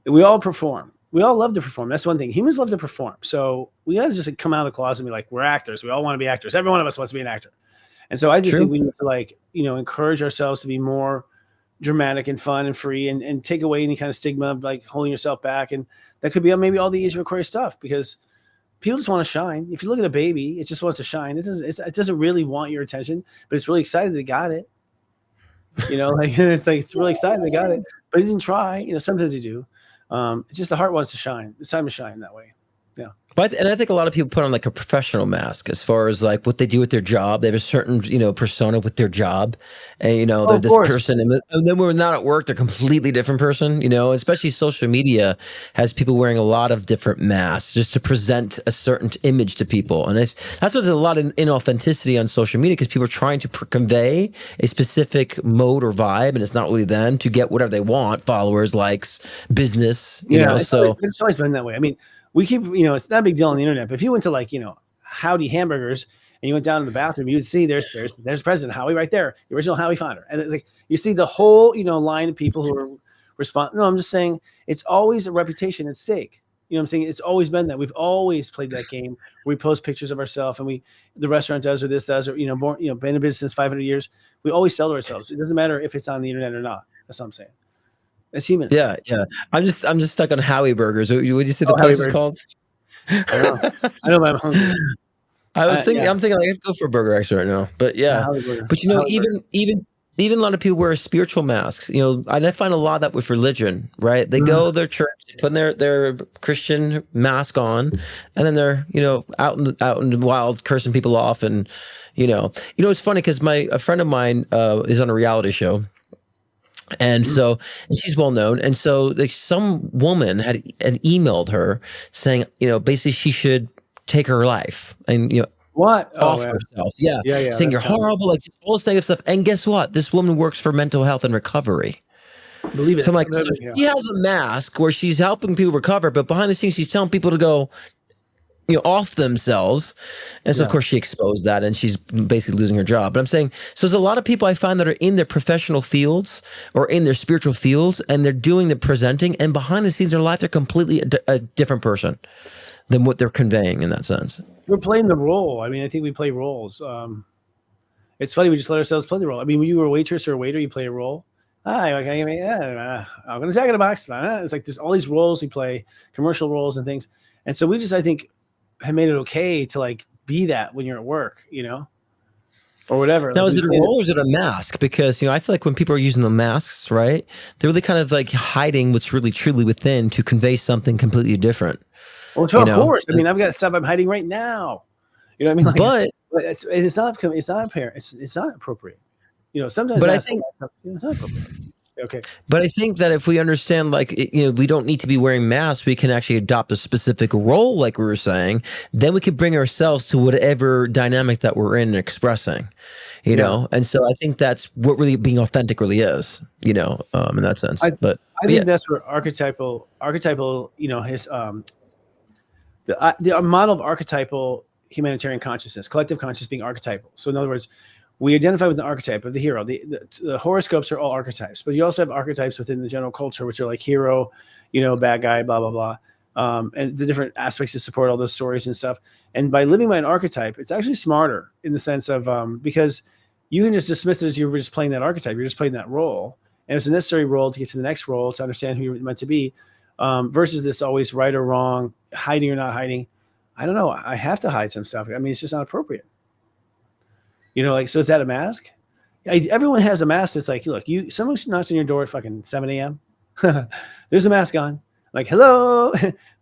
we all perform. We all love to perform. That's one thing. Humans love to perform. So we got to just come out of the closet and be like, we're actors. We all want to be actors. Every one of us wants to be an actor. And so I just think we need to encourage ourselves to be more dramatic and fun and free and take away any kind of stigma of like holding yourself back. And that could be maybe all the age of Aquarius stuff because people just want to shine. If you look at a baby, it just wants to shine. It doesn't really want your attention, but it's really excited they got it. It's really excited they got it, but he didn't try. Sometimes you do. It's just the heart wants to shine. It's time to shine that way. Yeah. And I think a lot of people put on like a professional mask as far as like what they do with their job. They have a certain, persona with their job, and they're this person, and then when we're not at work, they're a completely different person. Especially social media has people wearing a lot of different masks just to present a certain image to people, and that's why there's a lot of inauthenticity on social media because people are trying to convey a specific mode or vibe, and it's not really them to get whatever they want, followers, likes, business. It's always been that way. We keep, it's not a big deal on the internet, but if you went to Howdy Hamburgers and you went down to the bathroom, you would see there's President Howie right there, the original Howie founder. And it's like, you see the whole, line of people who are responding. No, I'm just saying it's always a reputation at stake. I'm saying? It's always been that. We've always played that game where we post pictures of ourselves and the restaurant does or this does, or, been in business since 500 years. We always sell to ourselves. It doesn't matter if it's on the internet or not. That's what I'm saying. As humans. Yeah. I'm just stuck on Howie Burgers. What did you say the place is called? I know, but I'm hungry. I'm thinking like, I have to go for a burger actually right now. But yeah. But even a lot of people wear spiritual masks. And I find a lot of that with religion, right? They go to their church, they put their Christian mask on, and then they're, out in the wild cursing people off. And it's funny because a friend of mine is on a reality show. And so, and she's well known. And so some woman had emailed her saying, basically she should take her life and, off herself. Yeah. Saying you're horrible, like all this negative stuff. And guess what? This woman works for mental health and recovery. Believe it. So I'm like, she has a mask where she's helping people recover, but behind the scenes, she's telling people to go, off themselves. And so of course she exposed that and she's basically losing her job. But I'm saying, so there's a lot of people I find that are in their professional fields or in their spiritual fields and they're doing the presenting and behind the scenes their life, they're completely a different person than what they're conveying in that sense. We're playing the role. I think we play roles. It's funny. We just let ourselves play the role. When you were a waitress or a waiter, you play a role. Hi, okay, I'm going to jack in a box. It's like there's all these roles we play, commercial roles and things. And so we just, I think, have made it okay to like be that when you're at work, or whatever. Now, is it a role or is it a mask? Because, I feel like when people are using the masks, right, they're really kind of like hiding what's really truly within to convey something completely different. Well, sure, of course. I've got stuff I'm hiding right now. You know what I mean? Like, but it's not apparent. It's not appropriate. Sometimes. But I think it's not appropriate. Okay. But I think that if we understand, like, we don't need to be wearing masks, we can actually adopt a specific role, like we were saying, then we could bring ourselves to whatever dynamic that we're in and expressing, And so I think that's what really being authentic really is, in that sense. I But think that's where archetypal, his the model of archetypal humanitarian consciousness, collective consciousness being archetypal. So in other words, we identify with the archetype of the hero. The horoscopes are all archetypes, but you also have archetypes within the general culture, which are like hero, bad guy, blah, blah, blah. And the different aspects that support all those stories and stuff. And by living by an archetype, it's actually smarter in the sense of, because you can just dismiss it as you were just playing that archetype. You're just playing that role. And it's a necessary role to get to the next role, to understand who you're meant to be, versus this always right or wrong, hiding or not hiding. I don't know. I have to hide some stuff. I mean, it's just not appropriate. So is that a mask? Everyone has a mask that's like, look, someone knocks on your door at fucking 7 a.m. There's a mask on. Like, hello,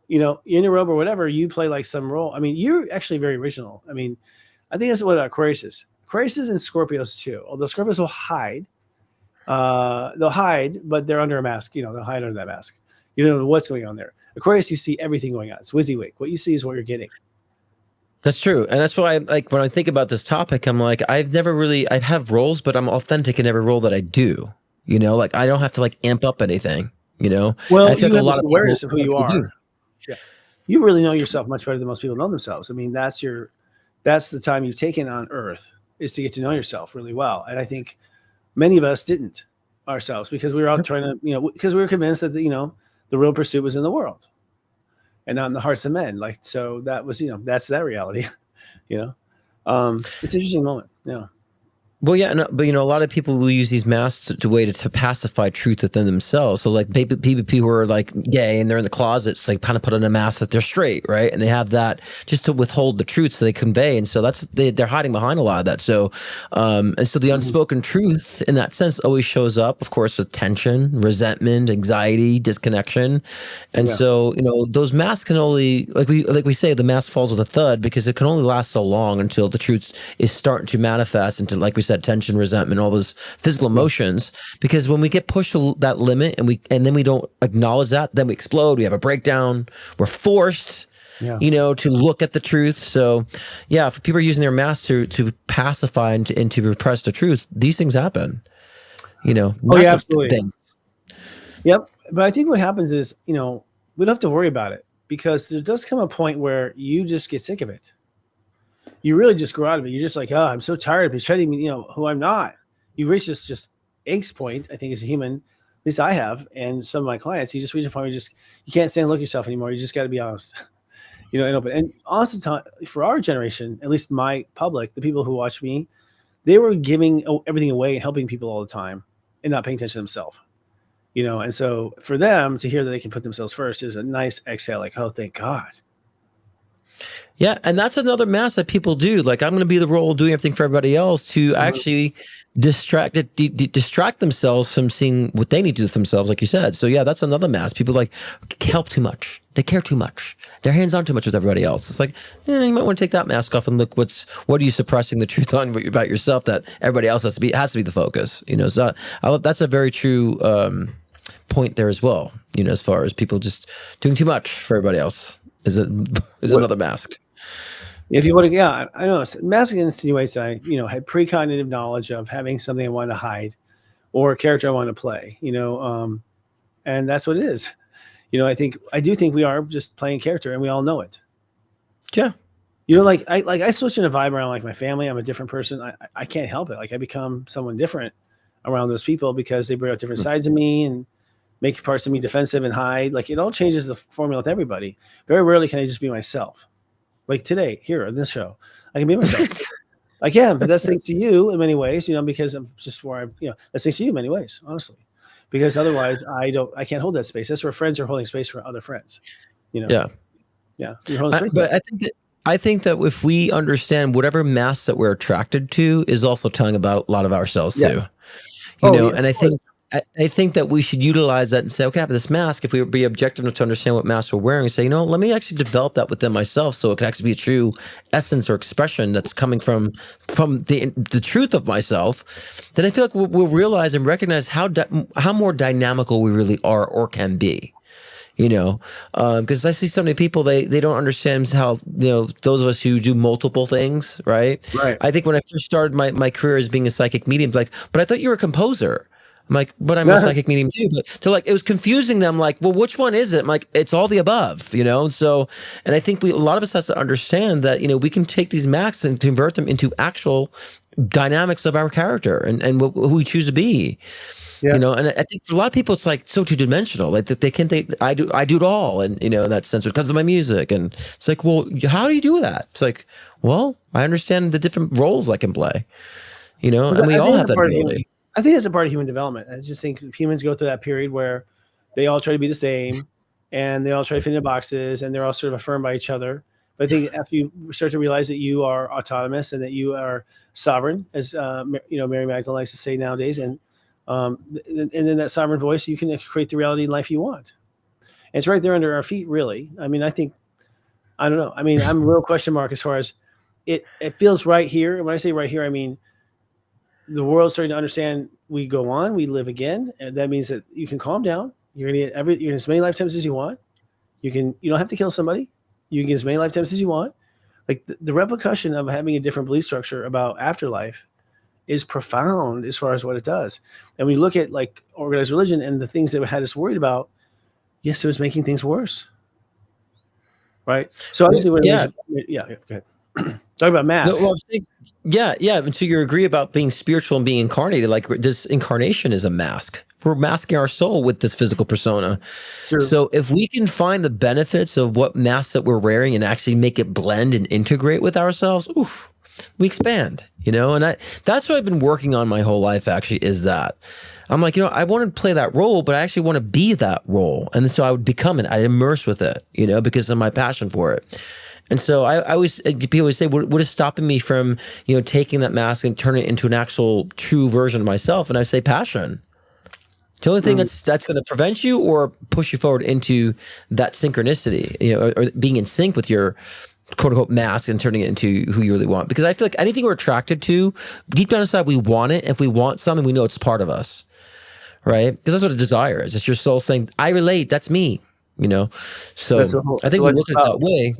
you're in a robe or whatever. You play like some role. I mean, you're actually very original. I mean, I think that's what Aquarius is. Aquarius is and Scorpios too. Although Scorpios will hide. They'll hide, but they're under a mask. They'll hide under that mask. You don't know what's going on there. Aquarius, you see everything going on. It's WYSIWYG. What you see is what you're getting. That's true. And that's why, like, when I think about this topic, I'm like, I have roles, but I'm authentic in every role that I do. Like, I don't have to like amp up anything, Well, I feel like a lot of awareness of who you are. Yeah. You really know yourself much better than most people know themselves. I mean, that's the time you've taken on Earth, is to get to know yourself really well. And I think many of us didn't ourselves, because we were out trying to, because we were convinced that, the real pursuit was in the world and not in the hearts of men. Like, so that was, that's that reality, it's an interesting moment. Yeah. Well, yeah, but a lot of people will use these masks to pacify truth within themselves. So, like, people who are like gay and they're in the closets, like, kind of put on a mask that they're straight, right? And they have that just to withhold the truth, so they convey. And so they're hiding behind a lot of that. So, and so the unspoken truth, in that sense, always shows up, of course, with tension, resentment, anxiety, disconnection. And so, those masks can only, like we say, the mask falls with a thud, because it can only last so long until the truth is starting to manifest into, like we said, tension, resentment, all those physical emotions. Because when we get pushed to that limit and then we don't acknowledge that, then we explode. We have a breakdown. We're forced, to look at the truth. So, yeah, if people are using their masks to pacify and to repress the truth, these things happen. Absolutely. Things. Yep. But I think what happens is, we don't have to worry about it, because there does come a point where you just get sick of it. You really just grow out of it. You're just like, oh, I'm so tired of pretending, who I'm not. You reach this just angst point, I think, as a human. At least I have, and some of my clients. You just reach a point where you can't stand to look at yourself anymore. You just got to be honest, and open. And honestly, for our generation, at least my public, the people who watch me, they were giving everything away and helping people all the time, and not paying attention to themselves. And so for them to hear that they can put themselves first is a nice exhale. Like, oh, thank God. Yeah, and that's another mask that people do. Like, I'm going to be the role doing everything for everybody else, to actually distract themselves from seeing what they need to do with themselves, like you said. So yeah, that's another mask. People like help too much. They care too much. They're hands on too much with everybody else. It's like, you might want to take that mask off and look what are you suppressing the truth on about yourself, that everybody else has to be the focus. So that's a very true point there as well. As far as people just doing too much for everybody else is another mask. If you want to, I know. Masking insinuates that I, had precognitive knowledge of having something I want to hide, or a character I want to play, and that's what it is. I do think we are just playing character, and we all know it. Yeah. I switch in a vibe around like my family. I'm a different person. I can't help it. Like, I become someone different around those people, because they bring out different sides of me and make parts of me defensive and hide. Like, it all changes the formula with everybody. Very rarely can I just be myself. Like today, here on this show, I can be myself. I can, but that's thanks to you in many ways, because I'm just where I'm, that's thanks to you in many ways, honestly, because otherwise I can't hold that space. That's where friends are holding space for other friends, Yeah. You're holding space. But I think that if we understand whatever mass that we're attracted to is also telling about a lot of ourselves too, and I think I think that we should utilize that and say, okay, I have this mask. If we be objective enough to understand what mask we're wearing, say, let me actually develop that within myself, so it can actually be a true essence or expression that's coming from the truth of myself. Then I feel like we'll realize and recognize how more dynamical we really are or can be. Because I see so many people, they don't understand how, those of us who do multiple things, right? Right. I think when I first started my career as being a psychic medium, like, but I thought you were a composer. I'm like, but I'm a psychic medium too. But they're like, it was confusing them. Like, well, which one is it? I'm like, it's all the above, So, and I think a lot of us has to understand that, we can take these masks and convert them into actual dynamics of our character and who we choose to be. Yeah. And I think for a lot of people, it's like so two dimensional. Like they can't think I do it all, and in that sense, because of my music. And it's like, well, how do you do that? It's like, well, I understand the different roles I can play. And we all have that ability. I think it's a part of human development. I just think humans go through that period where they all try to be the same, and they all try to fit in boxes, and they're all sort of affirmed by each other. But I think after you start to realize that you are autonomous and that you are sovereign, as Mary Magdalene likes to say nowadays, and then that sovereign voice, you can create the reality in life you want. And it's right there under our feet, really. I mean, I don't know. I mean, I'm a real question mark as far as it feels right here. And when I say right here, I mean, the world's starting to understand we go on, we live again. And that means that you can calm down. You're going to get as many lifetimes as you want. You don't have to kill somebody. You can get as many lifetimes as you want. Like the repercussion of having a different belief structure about afterlife is profound as far as what it does. And we look at like organized religion and the things that had us worried about, yes, it was making things worse. Right. So obviously, go ahead. Talk about mass. No, well, yeah. And so you agree about being spiritual and being incarnated. Like this incarnation is a mask. We're masking our soul with this physical persona. True. So if we can find the benefits of what mask that we're wearing and actually make it blend and integrate with ourselves, we expand, and that's what I've been working on my whole life, actually, is that I'm like, I want to play that role, but I actually want to be that role. And so I would become it. I'd immerse with it, because of my passion for it. And so people always say, what is stopping me from, taking that mask and turning it into an actual true version of myself? And I say passion. The only thing that's going to prevent you or push you forward into that synchronicity, or being in sync with your quote unquote mask and turning it into who you really want. Because I feel like anything we're attracted to, deep down inside, we want it. If we want something, we know it's part of us, right? Because that's what a desire is. It's your soul saying, I relate, that's me, So I think we look at it that way.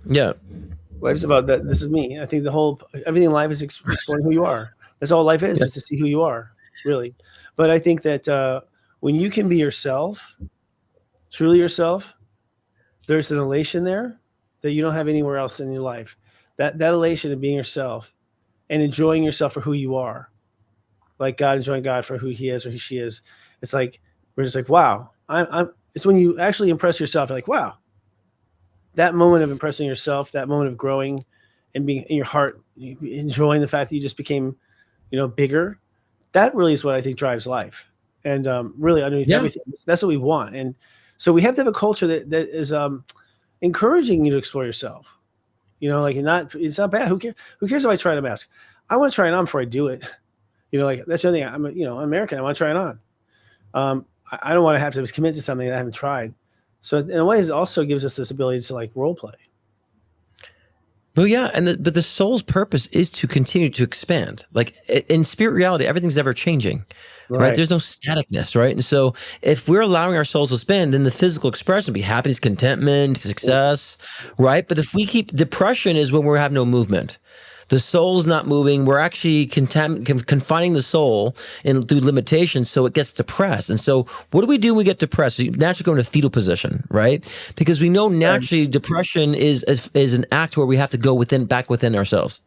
Yeah. Life's about that. This is me. I think everything in life is exploring who you are. That's all life is to see who you are, really. But I think that when you can be yourself, truly yourself, there's an elation there that you don't have anywhere else in your life. That elation of being yourself and enjoying yourself for who you are, like God enjoying God for who He is or who she is. It's like we're just like, wow. It's when you actually impress yourself. You're like, wow. That moment of impressing yourself, that moment of growing and being in your heart, enjoying the fact that you just became, bigger. That really is what I think drives life. And really underneath everything, that's what we want. And so we have to have a culture that is encouraging you to explore yourself. It's not bad. Who cares if I try the mask? I want to try it on before I do it. That's the other thing. I'm American. I want to try it on. I don't want to have to commit to something that I haven't tried. So in a way, it also gives us this ability to role play. Well, yeah, but the soul's purpose is to continue to expand. Like in spirit reality, everything's ever changing, right? There's no staticness, right? And so if we're allowing our souls to expand, then the physical expression will be happiness, contentment, success, right? But if we keep depression is when we have no movement. The soul's not moving. We're actually confining the soul through limitations, so it gets depressed. And so what do we do when we get depressed? We naturally go into fetal position, right? Because we know naturally depression is an act where we have to go back within ourselves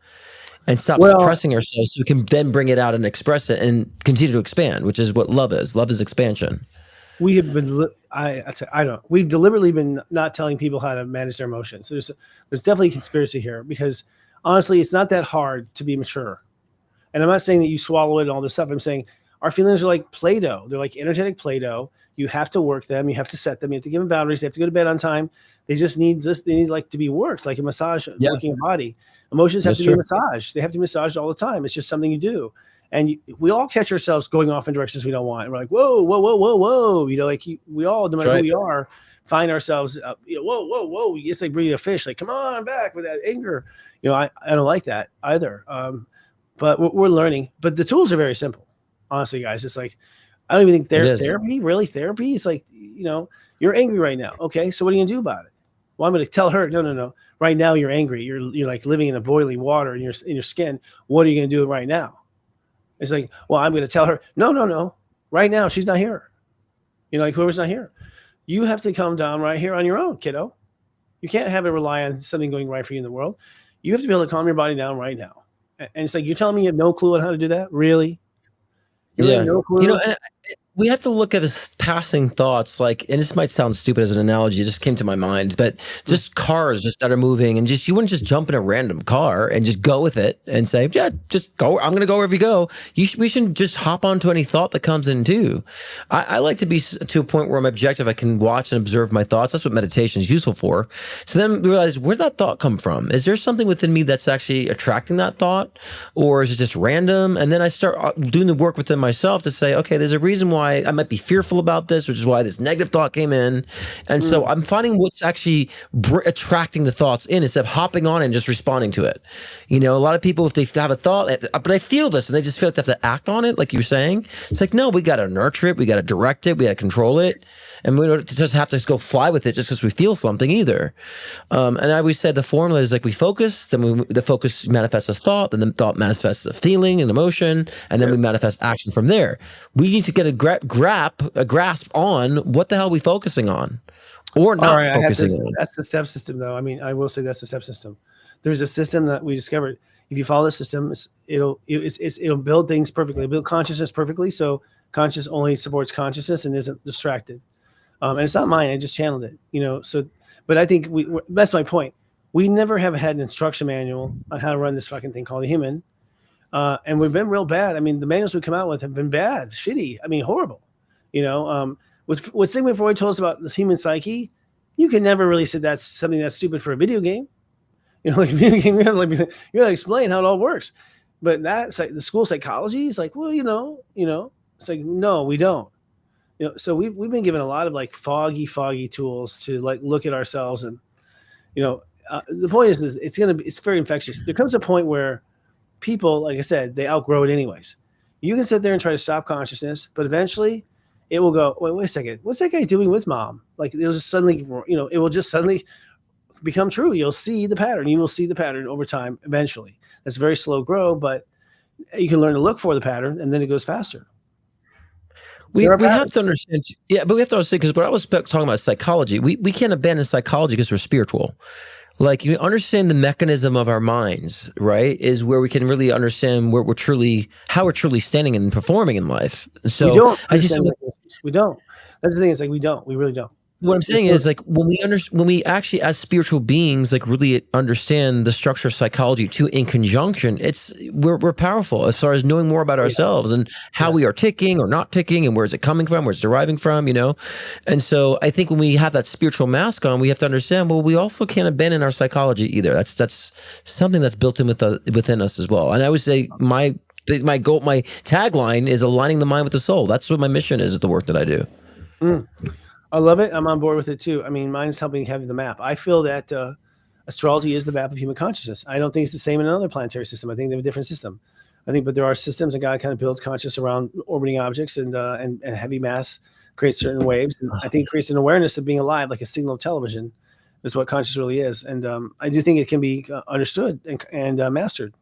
and stop suppressing ourselves so we can then bring it out and express it and continue to expand, which is what love is. Love is expansion. We have been, we've deliberately been not telling people how to manage their emotions. There's definitely a conspiracy here because honestly, it's not that hard to be mature. And I'm not saying that you swallow it and all this stuff. I'm saying our feelings are like Play-Doh. They're like energetic Play-Doh. You have to work them. You have to set them. You have to give them boundaries. They have to go to bed on time. They just need this. They need to be worked, like a massage, working a body. Emotions have to be massaged. They have to be massaged all the time. It's just something you do. And we all catch ourselves going off in directions we don't want. And we're like, whoa, whoa, whoa, whoa, whoa. Like we all, no matter who we are, find ourselves, whoa, whoa, whoa. It's like breathing a fish. Like, come on back with that anger. I don't like that either. But we're learning. But the tools are very simple. Honestly, guys, it's like, I don't even think therapy, really therapy. It's like, you're angry right now. Okay, so what are you going to do about it? Well, I'm going to tell her, no. Right now you're angry. You're like living in a boiling water in your skin. What are you going to do right now? It's like, well, I'm going to tell her, no. Right now, she's not here. Like whoever's not here. You have to calm down right here on your own, kiddo. You can't have it rely on something going right for you in the world. You have to be able to calm your body down right now. And it's like, you're telling me you have no clue on how to do that? Really? No clue? And we have to look at his passing thoughts, like, and this might sound stupid as an analogy, it just came to my mind, but just cars just that are moving, and you wouldn't just jump in a random car and just go with it and say, yeah, just go. I'm going to go wherever you go. We shouldn't just hop onto any thought that comes in too. I like to be to a point where I'm objective. I can watch and observe my thoughts. That's what meditation is useful for. So then realize, where'd that thought come from? Is there something within me that's actually attracting that thought, or is it just random? And then I start doing the work within myself to say, okay, there's a reason why I might be fearful about this, which is why this negative thought came in. And so I'm finding what's actually attracting the thoughts in instead of hopping on and just responding to it. A lot of people, if they have a thought, but I feel this, and they just feel like they have to act on it, like you're saying. It's like, no, we got to nurture it. We got to direct it. We got to control it. And we don't just have to go fly with it just because we feel something either. And I always said the formula is like, we focus, then the focus manifests a thought, and then thought manifests a feeling and emotion, and then we manifest action from there. We need to get a grasp on what the hell are we focusing on or not focusing on. That's the step system, though. I mean, I will say that's the step system. There's a system that we discovered. If you follow the system, it'll build things perfectly. It'll build consciousness perfectly. So conscious only supports consciousness and isn't distracted. And it's not mine. I just channeled it. But I think that's my point. We never have had an instruction manual on how to run this fucking thing called a human. And we've been real bad. I mean, the manuals we come out with have been bad, shitty. I mean, horrible. What Sigmund Freud told us about the human psyche, you can never really say that's something that's stupid for a video game. Like a video game, you gotta explain how it all works. But that's like the school psychology is like, well, it's like, no, we don't. So we've been given a lot of like foggy tools to like look at ourselves, and the point is it's very infectious. There comes a point where people, like I said, they outgrow it anyways. You can sit there and try to stop consciousness, but eventually it will go, wait a second, what's that guy doing with mom? Like it'll just suddenly, it will just suddenly become true. You'll see the pattern. You will see the pattern over time eventually. That's very slow grow, but you can learn to look for the pattern, and then it goes faster. We have to understand, but we have to understand, because what I was talking about psychology, we can't abandon psychology because we're spiritual. Like, you understand the mechanism of our minds, right? Is where we can really understand how we're truly standing and performing in life. So we don't. That's the thing. It's like we really don't. What I'm saying is, like, when we actually, as spiritual beings, like, really understand the structure of psychology too, in conjunction, we're powerful as far as knowing more about ourselves and how we are ticking or not ticking, and where is it coming from, where it's deriving from, And so I think when we have that spiritual mask on, we have to understand, well, we also can't abandon our psychology either. That's something that's built in within us as well. And I would say my goal, my tagline is aligning the mind with the soul. That's what my mission is at the work that I do. I love it. I'm on board with it too. I mean, mine's helping have the map. I feel that astrology is the map of human consciousness. I don't think it's the same in another planetary system. I think they have a different system. But there are systems, and God kind of builds consciousness around orbiting objects, and heavy mass creates certain waves. And I think it creates an awareness of being alive, like a signal of television, is what consciousness really is. And I do think it can be understood and mastered.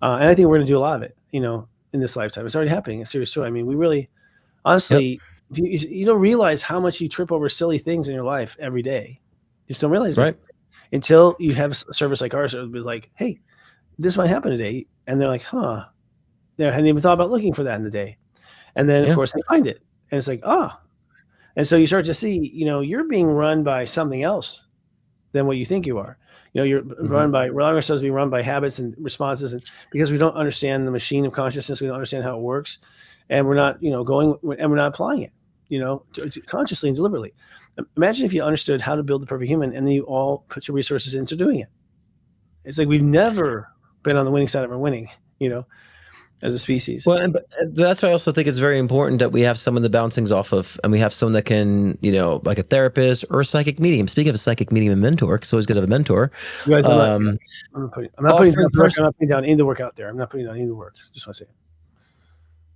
And I think we're going to do a lot of it, in this lifetime. It's already happening. It's serious story. I mean, we really, honestly. Yep. You don't realize how much you trip over silly things in your life every day. You just don't realize it until you have a service like ours. It'll be like, hey, this might happen today. And they're like, huh. They hadn't even thought about looking for that in the day. And then, of course, they find it. And it's like, And so you start to see, you're being run by something else than what you think you are. You're allowing ourselves to be run by habits and responses. And because we don't understand the machine of consciousness, we don't understand how it works. And we're not, going, and we're not applying it. Consciously and deliberately. Imagine if you understood how to build the perfect human, and then you all put your resources into doing it. It's like we've never been on the winning side of our winning, as a species. Well, and that's why I also think it's very important that we have someone to bounce things off of, and we have someone that can, like a therapist or a psychic medium. Speaking of a psychic medium and mentor, it's always good to have a mentor. You guys, I'm not putting down work. I'm not putting down any of the work out there. I'm not putting down any of the work. Just want to say it.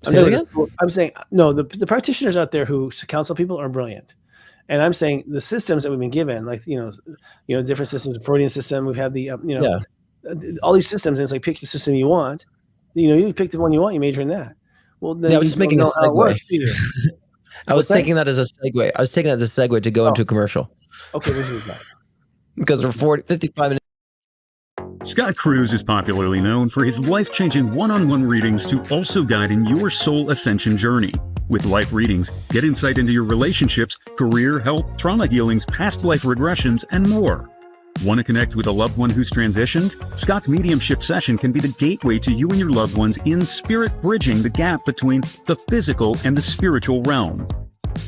Say it again? I'm saying no. The practitioners out there who counsel people are brilliant, and I'm saying the systems that we've been given, like different systems, the Freudian system. We've had the all these systems, and it's like pick the system you want. You pick the one you want. You major in that. Well, then I was just making a segue. I was taking that as a segue. I was taking that as a segue to go into a commercial. Okay, we'll do that. Because we're 55 minutes. Scott Cruz is popularly known for his life-changing one-on-one readings to also guide in your soul ascension journey. With life readings, get insight into your relationships, career, health, trauma healings, past life regressions, and more. Want to connect with a loved one who's transitioned? Scott's mediumship session can be the gateway to you and your loved ones in spirit bridging the gap between the physical and the spiritual realm.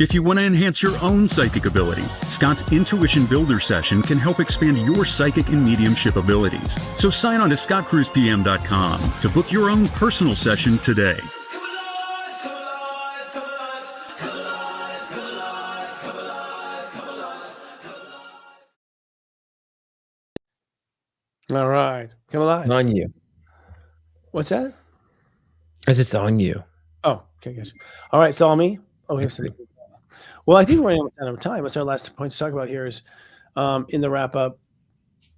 If you want to enhance your own psychic ability, Scott's Intuition Builder session can help expand your psychic and mediumship abilities. So sign on to scottcruzpm.com to book your own personal session today. All right, come alive. On you. What's that? As it's on you. Oh, okay, gotcha. All right, so on me. Oh, we have something. Well, I think we're running out of time. What's our last point to talk about here is in the wrap up.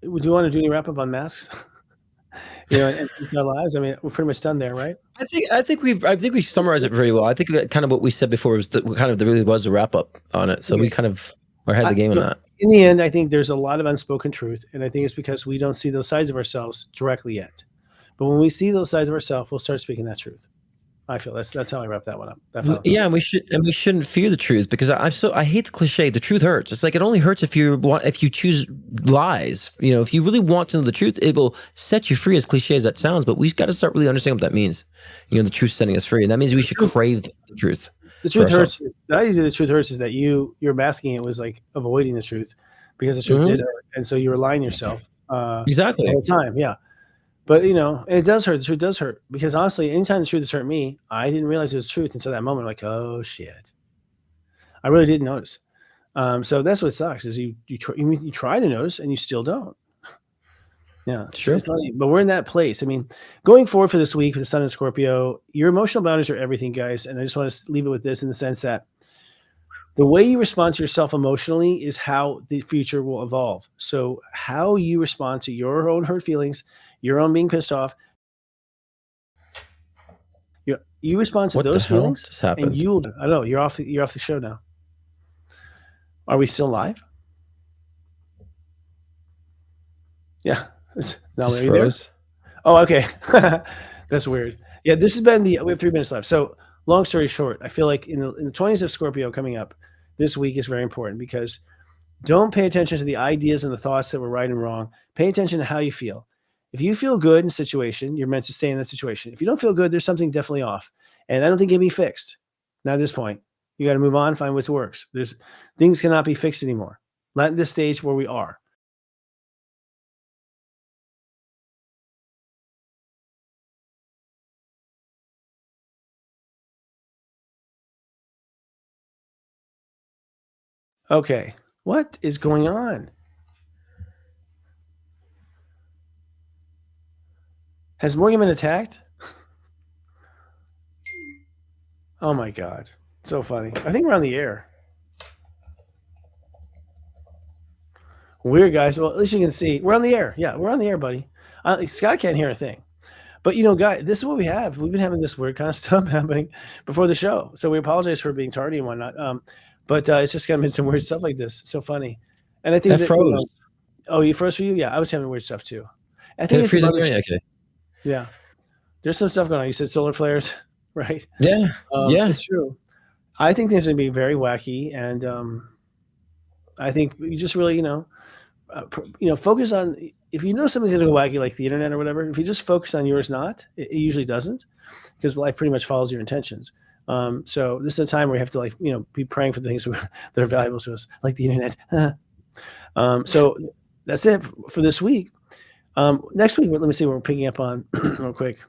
Would you want to do any wrap up on masks? And our lives. I mean, we're pretty much done there, right? I think we summarized it pretty well. I think kind of what we said before was really was a wrap up on it. So we kind of are ahead of the game on that. In the end, I think there's a lot of unspoken truth, and I think it's because we don't see those sides of ourselves directly yet. But when we see those sides of ourselves, we'll start speaking that truth. I feel that's how I wrap that one up. And we shouldn't fear the truth, because I hate the cliche. The truth hurts. It's like it only hurts if you choose lies. If you really want to know the truth, it will set you free. As cliche as that sounds, but we've got to start really understanding what that means. The truth setting us free, and that means we should crave the truth. The truth hurts. The idea the truth hurts is that you're masking it was like avoiding the truth, because the truth did hurt, and so you're lying yourself. Exactly. All the time, yeah. But it does hurt. The truth does hurt, because honestly, anytime the truth has hurt me, I didn't realize it was truth until that moment. Like, oh shit, I really didn't notice. So that's what sucks, is you try to notice and you still don't. Yeah, sure. But we're in that place. I mean, going forward for this week with the Sun in Scorpio, your emotional boundaries are everything, guys. And I just want to leave it with this, in the sense that the way you respond to yourself emotionally is how the future will evolve. So how you respond to your own hurt feelings, your own being pissed off, you respond to those feelings, just happened? And you will. I don't know. You're off the show now. Are we still live? Yeah. Now just froze. Oh, okay. That's weird. Yeah, this has been we have 3 minutes left. So long story short, I feel like in the 20s of Scorpio coming up this week is very important, because don't pay attention to the ideas and the thoughts that were right and wrong. Pay attention to how you feel. If you feel good in a situation, you're meant to stay in that situation. If you don't feel good, there's something definitely off. And I don't think it can be fixed. Not at this point. You got to move on, find what works. Things cannot be fixed anymore. Not at this stage where we are. Okay, what is going on? Has Morgan been attacked? Oh my God, so funny. I think we're on the air. Weird, guys. Well, at least you can see we're on the air. Yeah, we're on the air, buddy. Scott can't hear a thing. But guys, this is what we have. We've been having this weird kind of stuff happening before the show, so we apologize for being tardy and whatnot. But it's just kind of been some weird stuff like this. It's so funny. And I think that froze. Oh, you froze for you? Yeah, I was having weird stuff too. I think it's okay. Yeah. There's some stuff going on. You said solar flares, right? Yeah. Yeah. It's true. I think things are going to be very wacky. And I think you just really, focus on, if you know something's going to go wacky, like the internet or whatever, if you just focus on yours not, it usually doesn't, because life pretty much follows your intentions. So this is a time where you have to be praying for things that are valuable to us, like the internet. So that's it for this week. Next week, let me see what we're picking up on real quick.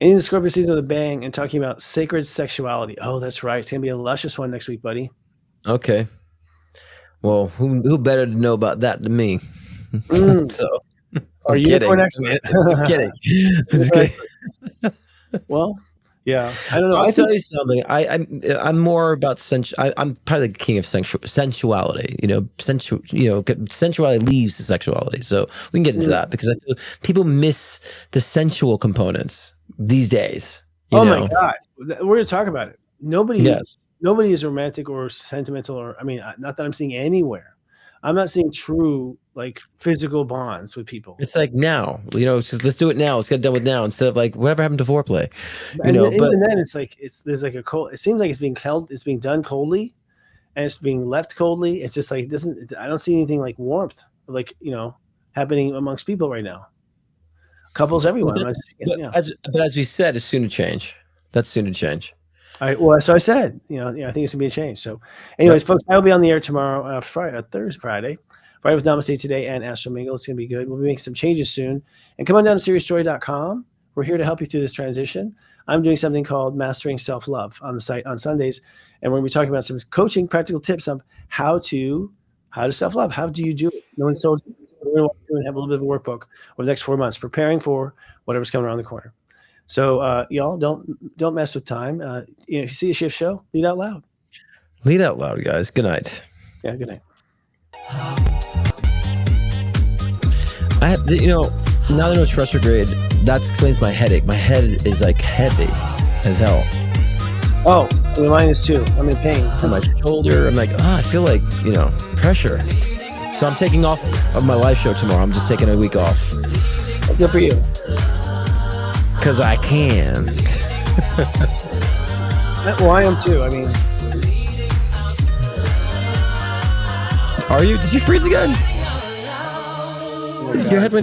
Ending the Scorpio season with a bang and talking about sacred sexuality. Oh, that's right. It's going to be a luscious one next week, buddy. Okay. Well, who better to know about that than me? So, Are you kidding. an expert? I'm kidding. Just kidding. Well, yeah. I don't know. I'll tell you something. I'm more about I'm probably the king of sensuality. Sensuality leads to sexuality. So we can get into that because I feel people miss the sensual components these days. You know? My God, we're going to talk about it. Nobody is romantic or sentimental, or not that I'm seeing anywhere. I'm not seeing true like physical bonds with people. It's like now, let's do it now. Let's get it done with now instead of like whatever happened to foreplay. But even then, it's like there's like a cold. It seems like it's being held. It's being done coldly, and it's being left coldly. It's just like it doesn't. I don't see anything like warmth, like happening amongst people right now. Couples everywhere. But as we said, it's soon to change. That's soon to change. That's what I said. I think it's gonna be a change. So, anyways, folks, I will be on the air tomorrow, Friday, Friday with Namaste Today and Astro Mingle. It's gonna be good. We'll be making some changes soon. And come on down to SeriousStory.com. We're here to help you through this transition. I'm doing something called Mastering Self-Love on the site on Sundays, and we're gonna be talking about some coaching, practical tips on how to self-love. How do you do it? No one's told you. We're gonna do and have a little bit of a workbook over the next 4 months, preparing for whatever's coming around the corner. So y'all don't mess with time. If you see a shift show, lead out loud. Lead out loud, guys. Good night. Yeah, good night. I have, now that I know it's retrograde, that explains my headache. My head is like heavy as hell. Oh, mine is too. I'm in pain. On my shoulder, I'm like, I feel like, pressure. So I'm taking off of my live show tomorrow. I'm just taking a week off. Good for you. Because I can. Well, I am too. Are you? Did you freeze again? Oh Your head went